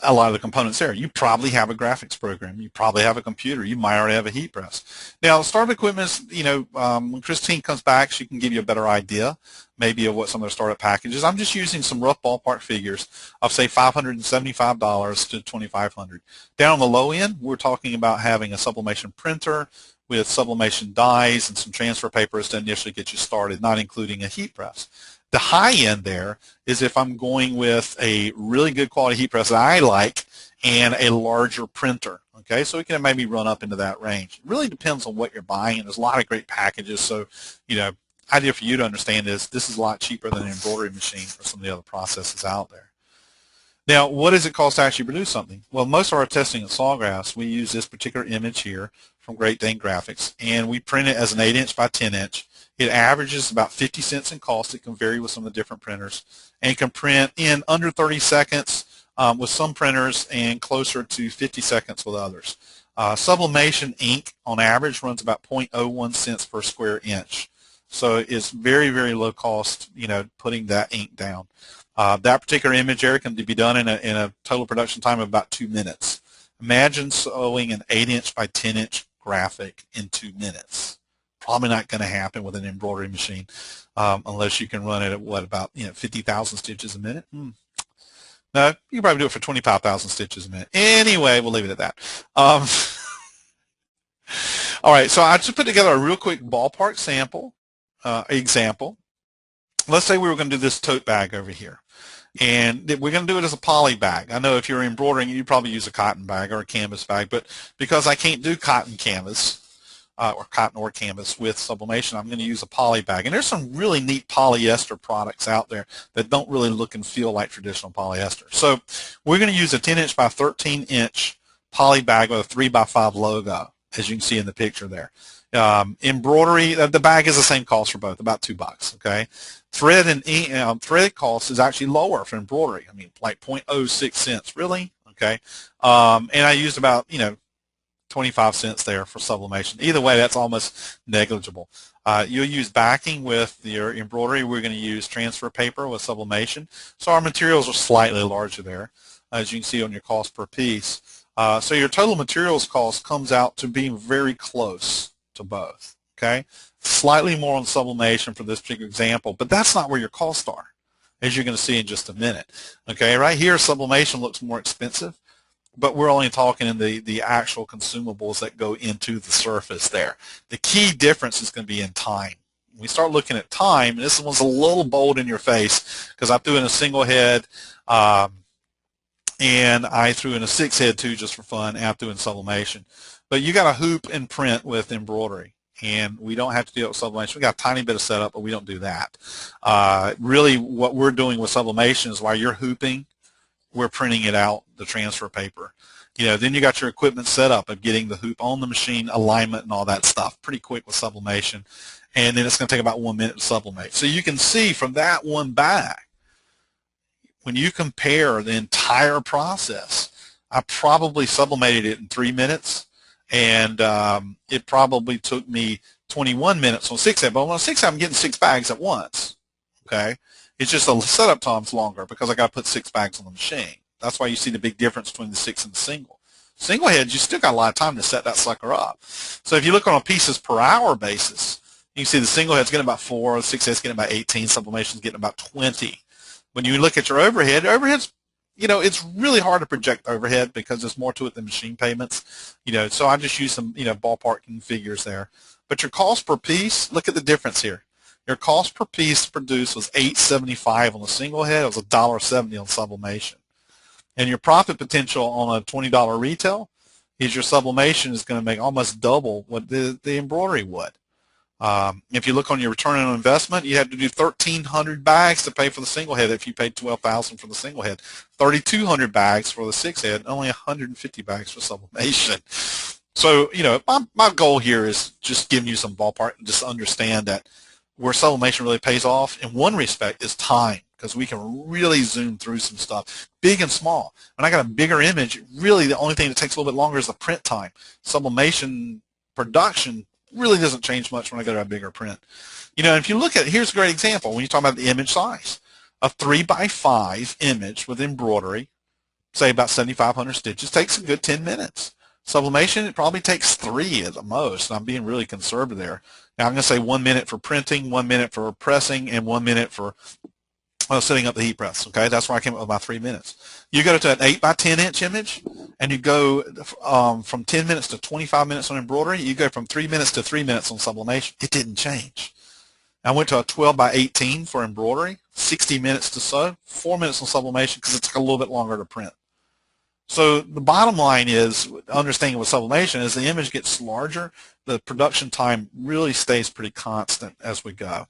Speaker 2: a lot of the components there. You probably have a graphics program. You probably have a computer. You might already have a heat press. Now, startup equipment, when Kristine comes back, she can give you a better idea maybe of what some of the startup packages. I'm just using some rough ballpark figures of, say, $575 to $2,500. Down on the low end, we're talking about having a sublimation printer with sublimation dies and some transfer papers to initially get you started, not including a heat press. The high end there is if I'm going with a really good quality heat press that I like and a larger printer. Okay, so we can maybe run up into that range. It really depends on what you're buying, and there's a lot of great packages. So, idea for you to understand is this is a lot cheaper than an embroidery machine or some of the other processes out there. Now, what does it cost to actually produce something? Well, most of our testing at Sawgrass, we use this particular image here from Great Dane Graphics, and we print it as an 8-inch by 10-inch. It averages about 50 cents in cost. It can vary with some of the different printers, and can print in under 30 seconds with some printers and closer to 50 seconds with others. Sublimation ink on average runs about 0.01 cents per square inch. So it's very, very low cost, putting that ink down. That particular image area can be done in a total production time of about 2 minutes. Imagine sewing an 8-inch by 10-inch graphic in 2 minutes. Probably not going to happen with an embroidery machine unless you can run it at about 50,000 stitches a minute. No, you can probably do it for 25,000 stitches a minute. Anyway, we'll leave it at that. All right, so I just put together a real quick ballpark sample example. Let's say we were going to do this tote bag over here, and we're going to do it as a poly bag. I know if you're embroidering, you'd probably use a cotton bag or a canvas bag, but because I can't do cotton canvas or cotton or canvas with sublimation, I'm going to use a poly bag. And there's some really neat polyester products out there that don't really look and feel like traditional polyester. So we're going to use a 10-inch by 13-inch poly bag with a 3x5 logo, as you can see in the picture there. Embroidery, the bag is the same cost for both, about $2. Okay, thread and thread cost is actually lower for embroidery. I mean, like 0.06 cents, really. Okay, and I used about 25 cents there for sublimation. Either way, that's almost negligible. You'll use backing with your embroidery. We're going to use transfer paper with sublimation. So our materials are slightly larger there, as you can see on your cost per piece. So your total materials cost comes out to being very close to both. Okay, slightly more on sublimation for this particular example, but that's not where your costs are, as you're going to see in just a minute. Okay, right here sublimation looks more expensive, but we're only talking in the actual consumables that go into the surface there. The key difference is going to be in time. When we start looking at time, and this one's a little bold in your face because I threw in a single head and I threw in a 6 head too just for fun, and I threw in sublimation. But you got to hoop and print with embroidery, and we don't have to do it with sublimation. We got a tiny bit of setup, but we don't do that. Really what we're doing with sublimation is while you're hooping, we're printing it out, the transfer paper. Then you got your equipment set up of getting the hoop on the machine, alignment and all that stuff. Pretty quick with sublimation. And then it's going to take about 1 minute to sublimate. So you can see from that one bag, when you compare the entire process, I probably sublimated it in 3 minutes, and it probably took me 21 minutes on 6 head. But on 6 head, I'm getting 6 bags at once. Okay. It's just the setup time's longer because I got to put 6 bags on the machine. That's why you see the big difference between the 6 and the single. Single heads, you still got a lot of time to set that sucker up. So if you look on a pieces per hour basis, you can see the single head's getting about 4, the 6 head's getting about 18, sublimation's getting about 20. When you look at your overhead's, it's really hard to project overhead because there's more to it than machine payments. So I just use some, ballparking figures there. But your cost per piece, look at the difference here. Your cost per piece produced was $8.75 on the single head. It was $1.70 on sublimation. And your profit potential on a $20 retail is your sublimation is going to make almost double what the embroidery would. If you look on your return on investment, you have to do 1,300 bags to pay for the single head if you paid $12,000 for the single head, 3,200 bags for the 6 head, and only 150 bags for sublimation. So, my goal here is just giving you some ballpark and just understand that where sublimation really pays off in one respect is time, because we can really zoom through some stuff, big and small. When I got a bigger image, really the only thing that takes a little bit longer is the print time. Sublimation production really doesn't change much when I go to a bigger print. If you look at, here's a great example when you talk about the image size. A 3x5 image with embroidery, say about 7,500 stitches, takes a good 10 minutes. Sublimation, it probably takes 3 at the most. I'm being really conservative there. Now I'm going to say 1 minute for printing, 1 minute for pressing, and 1 minute for setting up the heat press. Okay, that's where I came up with my 3 minutes. You go to an 8x10-inch image, and you go from 10 minutes to 25 minutes on embroidery. You go from 3 minutes to 3 minutes on sublimation. It didn't change. I went to a 12x18 for embroidery, 60 minutes to sew, 4 minutes on sublimation because it took a little bit longer to print. So the bottom line is, understanding with sublimation, as the image gets larger, the production time really stays pretty constant as we go.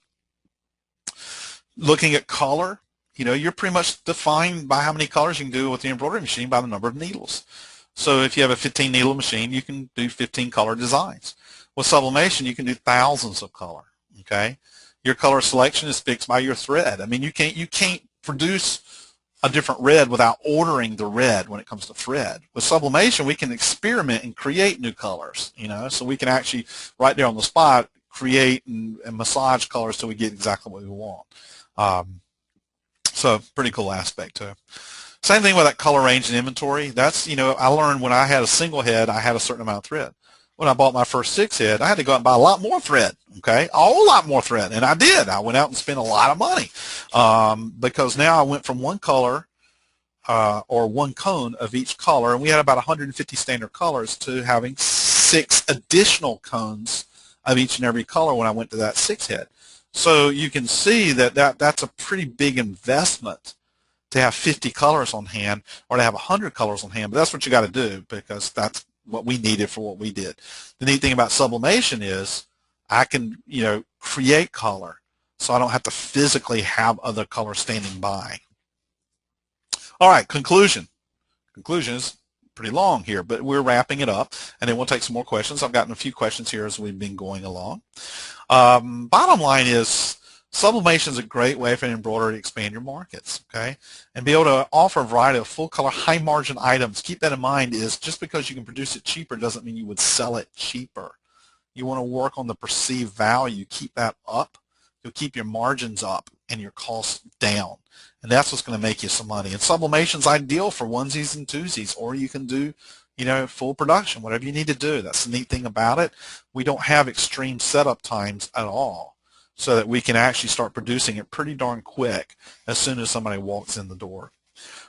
Speaker 2: Looking at color, you're pretty much defined by how many colors you can do with the embroidery machine by the number of needles. So if you have a 15 needle machine, you can do 15 color designs. With sublimation, you can do thousands of color. Okay, your color selection is fixed by your thread. I mean, you can't produce a different red without ordering the red when it comes to thread. With sublimation, we can experiment and create new colors, so we can actually, right there on the spot, create and massage colors till we get exactly what we want. So pretty cool aspect too. Same thing with that color range and inventory. That's, I learned when I had a single head, I had a certain amount of thread. When I bought my first 6 head, I had to go out and buy a lot more thread, okay? A whole lot more thread, and I did. I went out and spent a lot of money because now I went from one color or one cone of each color, and we had about 150 standard colors, to having 6 additional cones of each and every color when I went to that 6 head. So you can see that's a pretty big investment to have 50 colors on hand or to have 100 colors on hand, but that's what you got to do because that's what we needed for what we did. The neat thing about sublimation is I can, create color, so I don't have to physically have other colors standing by. All right, conclusion. Conclusion is pretty long here, but we're wrapping it up, and then we'll take some more questions. I've gotten a few questions here as we've been going along. Bottom line is sublimation is a great way for an embroiderer to expand your markets, okay, and be able to offer a variety of full-color, high-margin items. Keep that in mind, is just because you can produce it cheaper doesn't mean you would sell it cheaper. You want to work on the perceived value. Keep that up. You'll keep your margins up and your costs down, and that's what's going to make you some money. And sublimation is ideal for onesies and twosies, or you can do full production, whatever you need to do. That's the neat thing about it. We don't have extreme setup times at all, so that we can actually start producing it pretty darn quick as soon as somebody walks in the door.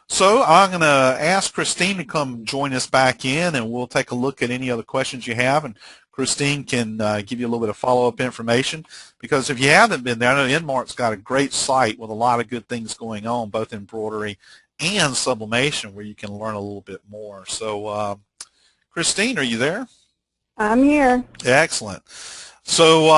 Speaker 2: So I'm going to ask Kristine to come join us back in, and we'll take a look at any other questions you have, and Kristine can give you a little bit of follow-up information, because if you haven't been there, I know EnMart's got a great site with a lot of good things going on, both embroidery and sublimation, where you can learn a little bit more. So Kristine, are you there?
Speaker 1: I'm here.
Speaker 2: Excellent. So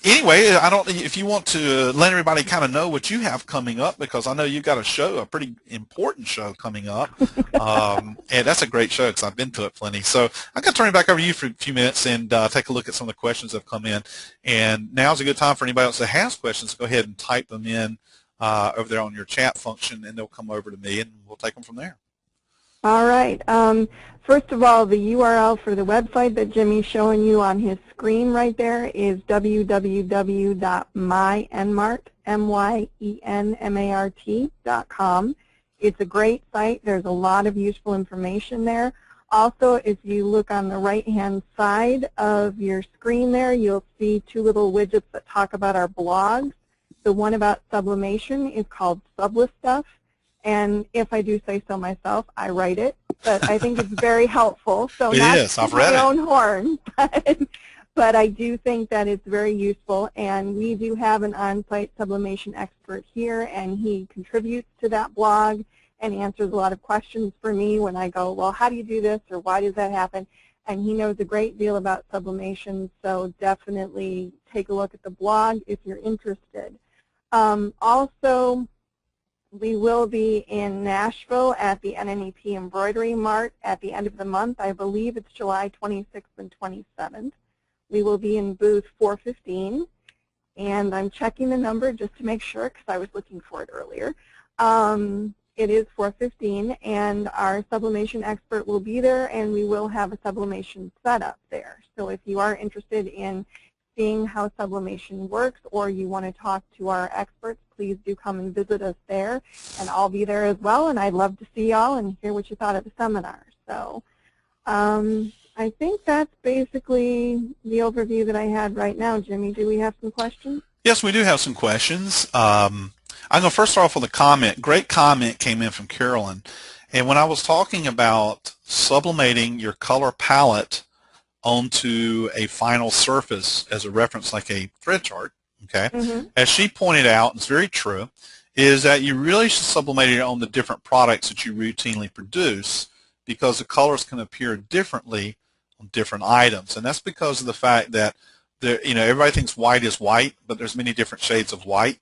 Speaker 2: anyway, if you want to let everybody kind of know what you have coming up, because I know you've got a pretty important show coming up, and that's a great show because I've been to it plenty. So I'm going to turn it back over to you for a few minutes and take a look at some of the questions that have come in. And now's a good time for anybody else that has questions to go ahead and type them in over there on your chat function, and they'll come over to me, and we'll take them from there.
Speaker 1: All right. First of all, the URL for the website that Jimmy's showing you on his screen right there is www.myenmart.com. It's a great site. There's a lot of useful information there. Also, if you look on the right-hand side of your screen there, you'll see 2 little widgets that talk about our blogs. The one about sublimation is called Subli-Stuff. And if I do say so myself, I write it, but I think it's very helpful. So not to my own horn, but I do think that it's very useful. And we do have an on-site sublimation expert here, and he contributes to that blog and answers a lot of questions for me when I go, well, how do you do this, or why does that happen? And he knows a great deal about sublimation, so definitely take a look at the blog if you're interested. Also, we will be in Nashville at the NNEP Embroidery Mart at the end of the month. I believe it's July 26th and 27th. We will be in booth 415, and I'm checking the number just to make sure because I was looking for it earlier. It is 415, and our sublimation expert will be there, and we will have a sublimation setup there. So if you are interested in seeing how sublimation works, or you want to talk to our experts, please do come and visit us there, and I'll be there as well, and I'd love to see y'all and hear what you thought of the seminar. So I think that's basically the overview that I had right now. Jimmy, do we have some questions?
Speaker 2: Yes, we do have some questions. I'm going to first start off with a comment. Great comment came in from Carolyn, and when I was talking about sublimating your color palette onto a final surface as a reference, like a thread chart, okay, as she pointed out, it's very true, is that you really should sublimate it on the different products that you routinely produce, because the colors can appear differently on different items. And that's because of the fact that everybody thinks white is white, but there's many different shades of white,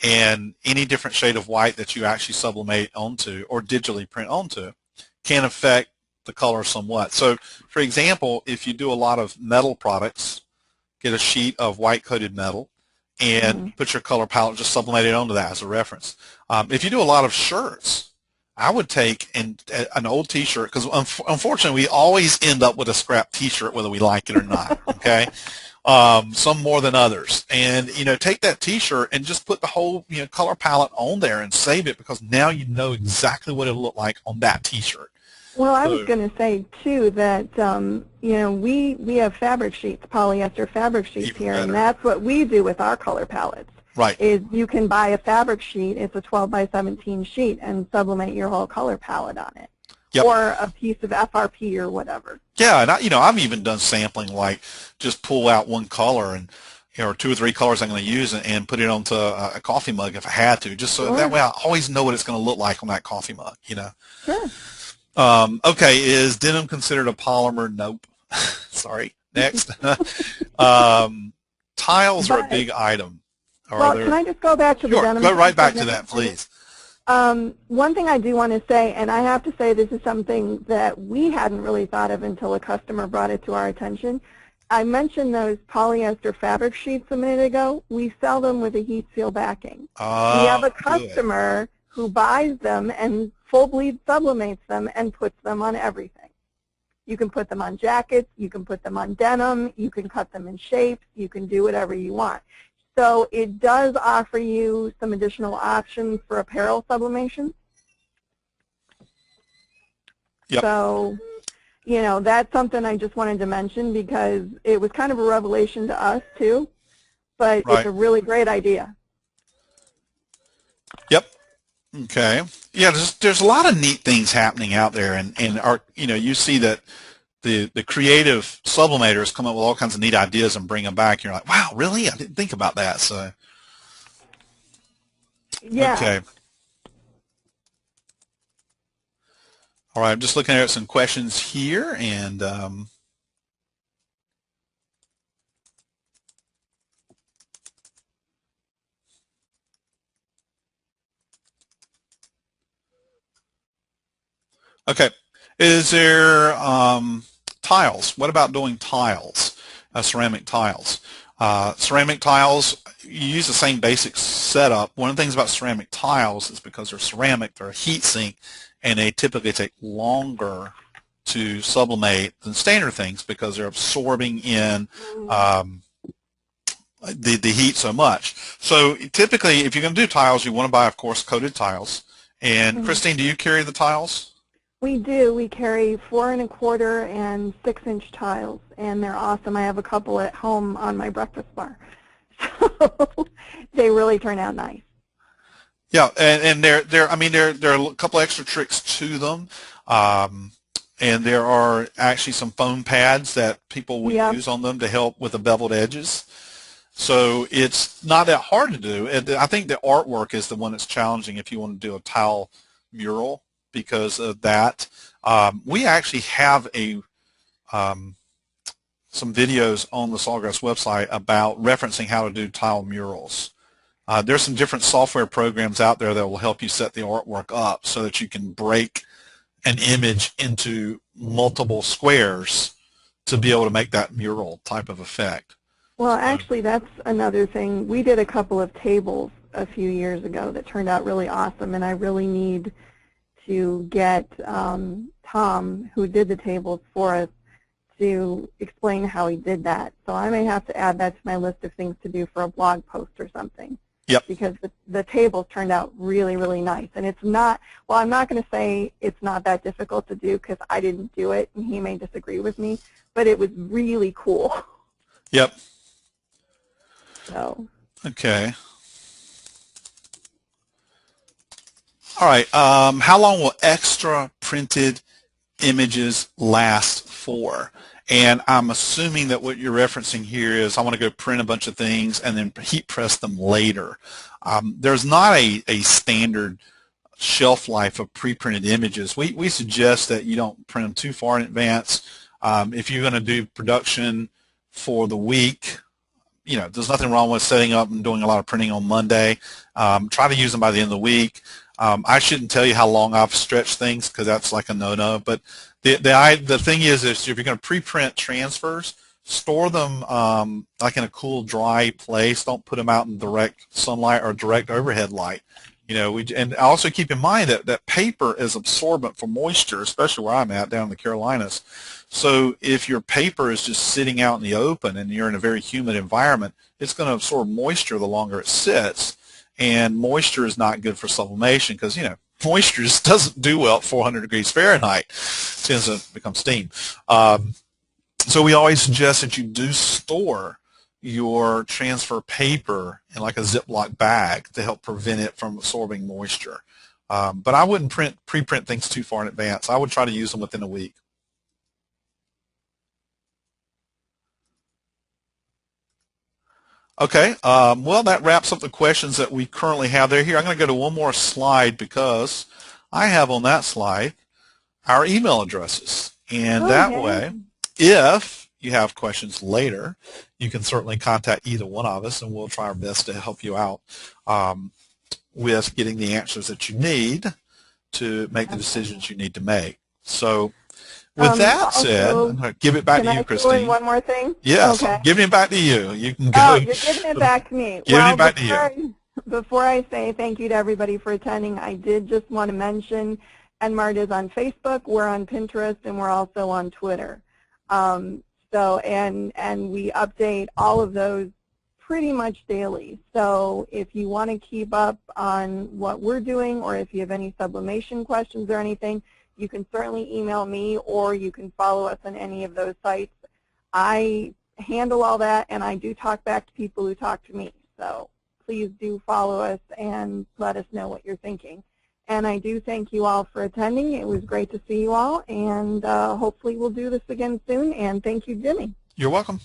Speaker 2: and any different shade of white that you actually sublimate onto or digitally print onto can affect the color somewhat. So, for example, if you do a lot of metal products, get a sheet of white coated metal and put your color palette, just sublimate it onto that as a reference. If you do a lot of shirts, I would take an old t-shirt, because unfortunately we always end up with a scrap t-shirt whether we like it or not, okay? some more than others. And, take that T-shirt and just put the whole, color palette on there and save it, because now you know exactly what it'll look like on that T-shirt.
Speaker 1: Well, I was going to say, too, that, we have fabric sheets, polyester fabric sheets here, and that's what we do with our color palettes.
Speaker 2: Right.
Speaker 1: Is you can buy a fabric sheet, it's a 12 by 17 sheet, and sublimate your whole color palette on it. Yep. Or a piece of FRP or whatever.
Speaker 2: Yeah, and I've even done sampling, like just pull out one color and or 2 or 3 colors I'm going to use and put it onto a coffee mug if I had to, just so that way I always know what it's going to look like on that coffee mug.
Speaker 1: Sure.
Speaker 2: Okay, is denim considered a polymer? Nope. Sorry. Next. Tiles are a big item.
Speaker 1: Can I just go back to the denim?
Speaker 2: Go right back to that, please.
Speaker 1: One thing I do want to say, and I have to say this is something that we hadn't really thought of until a customer brought it to our attention. I mentioned those polyester fabric sheets a minute ago. We sell them with a heat seal backing. We have a customer who buys them and full bleed sublimates them and puts them on everything. You can put them on jackets, you can put them on denim, you can cut them in shapes, you can do whatever you want. So it does offer you some additional options for apparel sublimation.
Speaker 2: Yep.
Speaker 1: So, that's something I just wanted to mention because it was kind of a revelation to us too, but It's a really great idea.
Speaker 2: Yep. Okay. Yeah, there's a lot of neat things happening out there, and you see that the creative sublimators come up with all kinds of neat ideas and bring them back. You're like, wow, really? I didn't think about that. So,
Speaker 1: yeah.
Speaker 2: Okay. All right, I'm just looking at some questions here, and okay. Is there tiles? What about doing tiles, ceramic tiles? Ceramic tiles, you use the same basic setup. One of the things about ceramic tiles is because they're ceramic, they're a heat sink, and they typically take longer to sublimate than standard things because they're absorbing in the heat so much. So typically, if you're going to do tiles, you want to buy, of course, coated tiles. And Kristine, do you carry the tiles?
Speaker 1: We do. We carry 4 1/4 and 6-inch tiles, and they're awesome. I have a couple at home on my breakfast bar, so they really turn out nice.
Speaker 2: Yeah, and there are a couple extra tricks to them, and there are actually some foam pads that people will use on them to help with the beveled edges. So it's not that hard to do. And I think the artwork is the one that's challenging if you want to do a tile mural. Because of that, we actually have some videos on the Sawgrass website about referencing how to do tile murals. There's some different software programs out there that will help you set the artwork up so that you can break an image into multiple squares to be able to make that mural type of effect.
Speaker 1: Well, actually, that's another thing. We did a couple of tables a few years ago that turned out really awesome, and I really need to get Tom, who did the tables for us, to explain how he did that. So I may have to add that to my list of things to do for a blog post or something.
Speaker 2: Yep.
Speaker 1: Because the tables turned out really, really nice. And it's not, well, I'm not going to say it's not that difficult to do because I didn't do it, and he may disagree with me, but it was really cool.
Speaker 2: Yep.
Speaker 1: So.
Speaker 2: Okay. All right, how long will extra printed images last for? And I'm assuming that what you're referencing here is I want to go print a bunch of things and then heat press them later. There's not a standard shelf life of pre-printed images. We suggest that you don't print them too far in advance. If you're going to do production for the week, there's nothing wrong with setting up and doing a lot of printing on Monday. Try to use them by the end of the week. I shouldn't tell you how long I've stretched things because that's like a no-no. But the thing is if you're going to pre-print transfers, store them like in a cool, dry place. Don't put them out in direct sunlight or direct overhead light And also keep in mind that paper is absorbent for moisture, especially where I'm at down in the Carolinas. So if your paper is just sitting out in the open and you're in a very humid environment, it's going to absorb moisture the longer it sits. And moisture is not good for sublimation because, moisture just doesn't do well at 400 degrees Fahrenheit. It tends to become steam. So we always suggest that you do store your transfer paper in like a Ziploc bag to help prevent it from absorbing moisture. But I wouldn't pre-print things too far in advance. I would try to use them within a week. Okay, well, that wraps up the questions that we currently have there. Here, I'm going to go to one more slide because I have on that slide our email addresses. And that way, if you have questions later, you can certainly contact either one of us, and we'll try our best to help you out with getting the answers that you need to make the decisions you need to make. So with that said, I'm going to give it back to you, Kristine.
Speaker 1: Can I throw in one more thing?
Speaker 2: Yes,
Speaker 1: okay.
Speaker 2: I'm giving it back to you. You can go.
Speaker 1: Oh, you're giving it back to me.
Speaker 2: Giving it back to you.
Speaker 1: Before I say thank you to everybody for attending, I did just want to mention EnMart is on Facebook, we're on Pinterest, and we're also on Twitter. And we update all of those pretty much daily. So if you want to keep up on what we're doing, or if you have any sublimation questions or anything, you can certainly email me, or you can follow us on any of those sites. I handle all that, and I do talk back to people who talk to me. So please do follow us and let us know what you're thinking. And I do thank you all for attending. It was great to see you all, and hopefully we'll do this again soon. And thank you, Jimmy.
Speaker 2: You're welcome.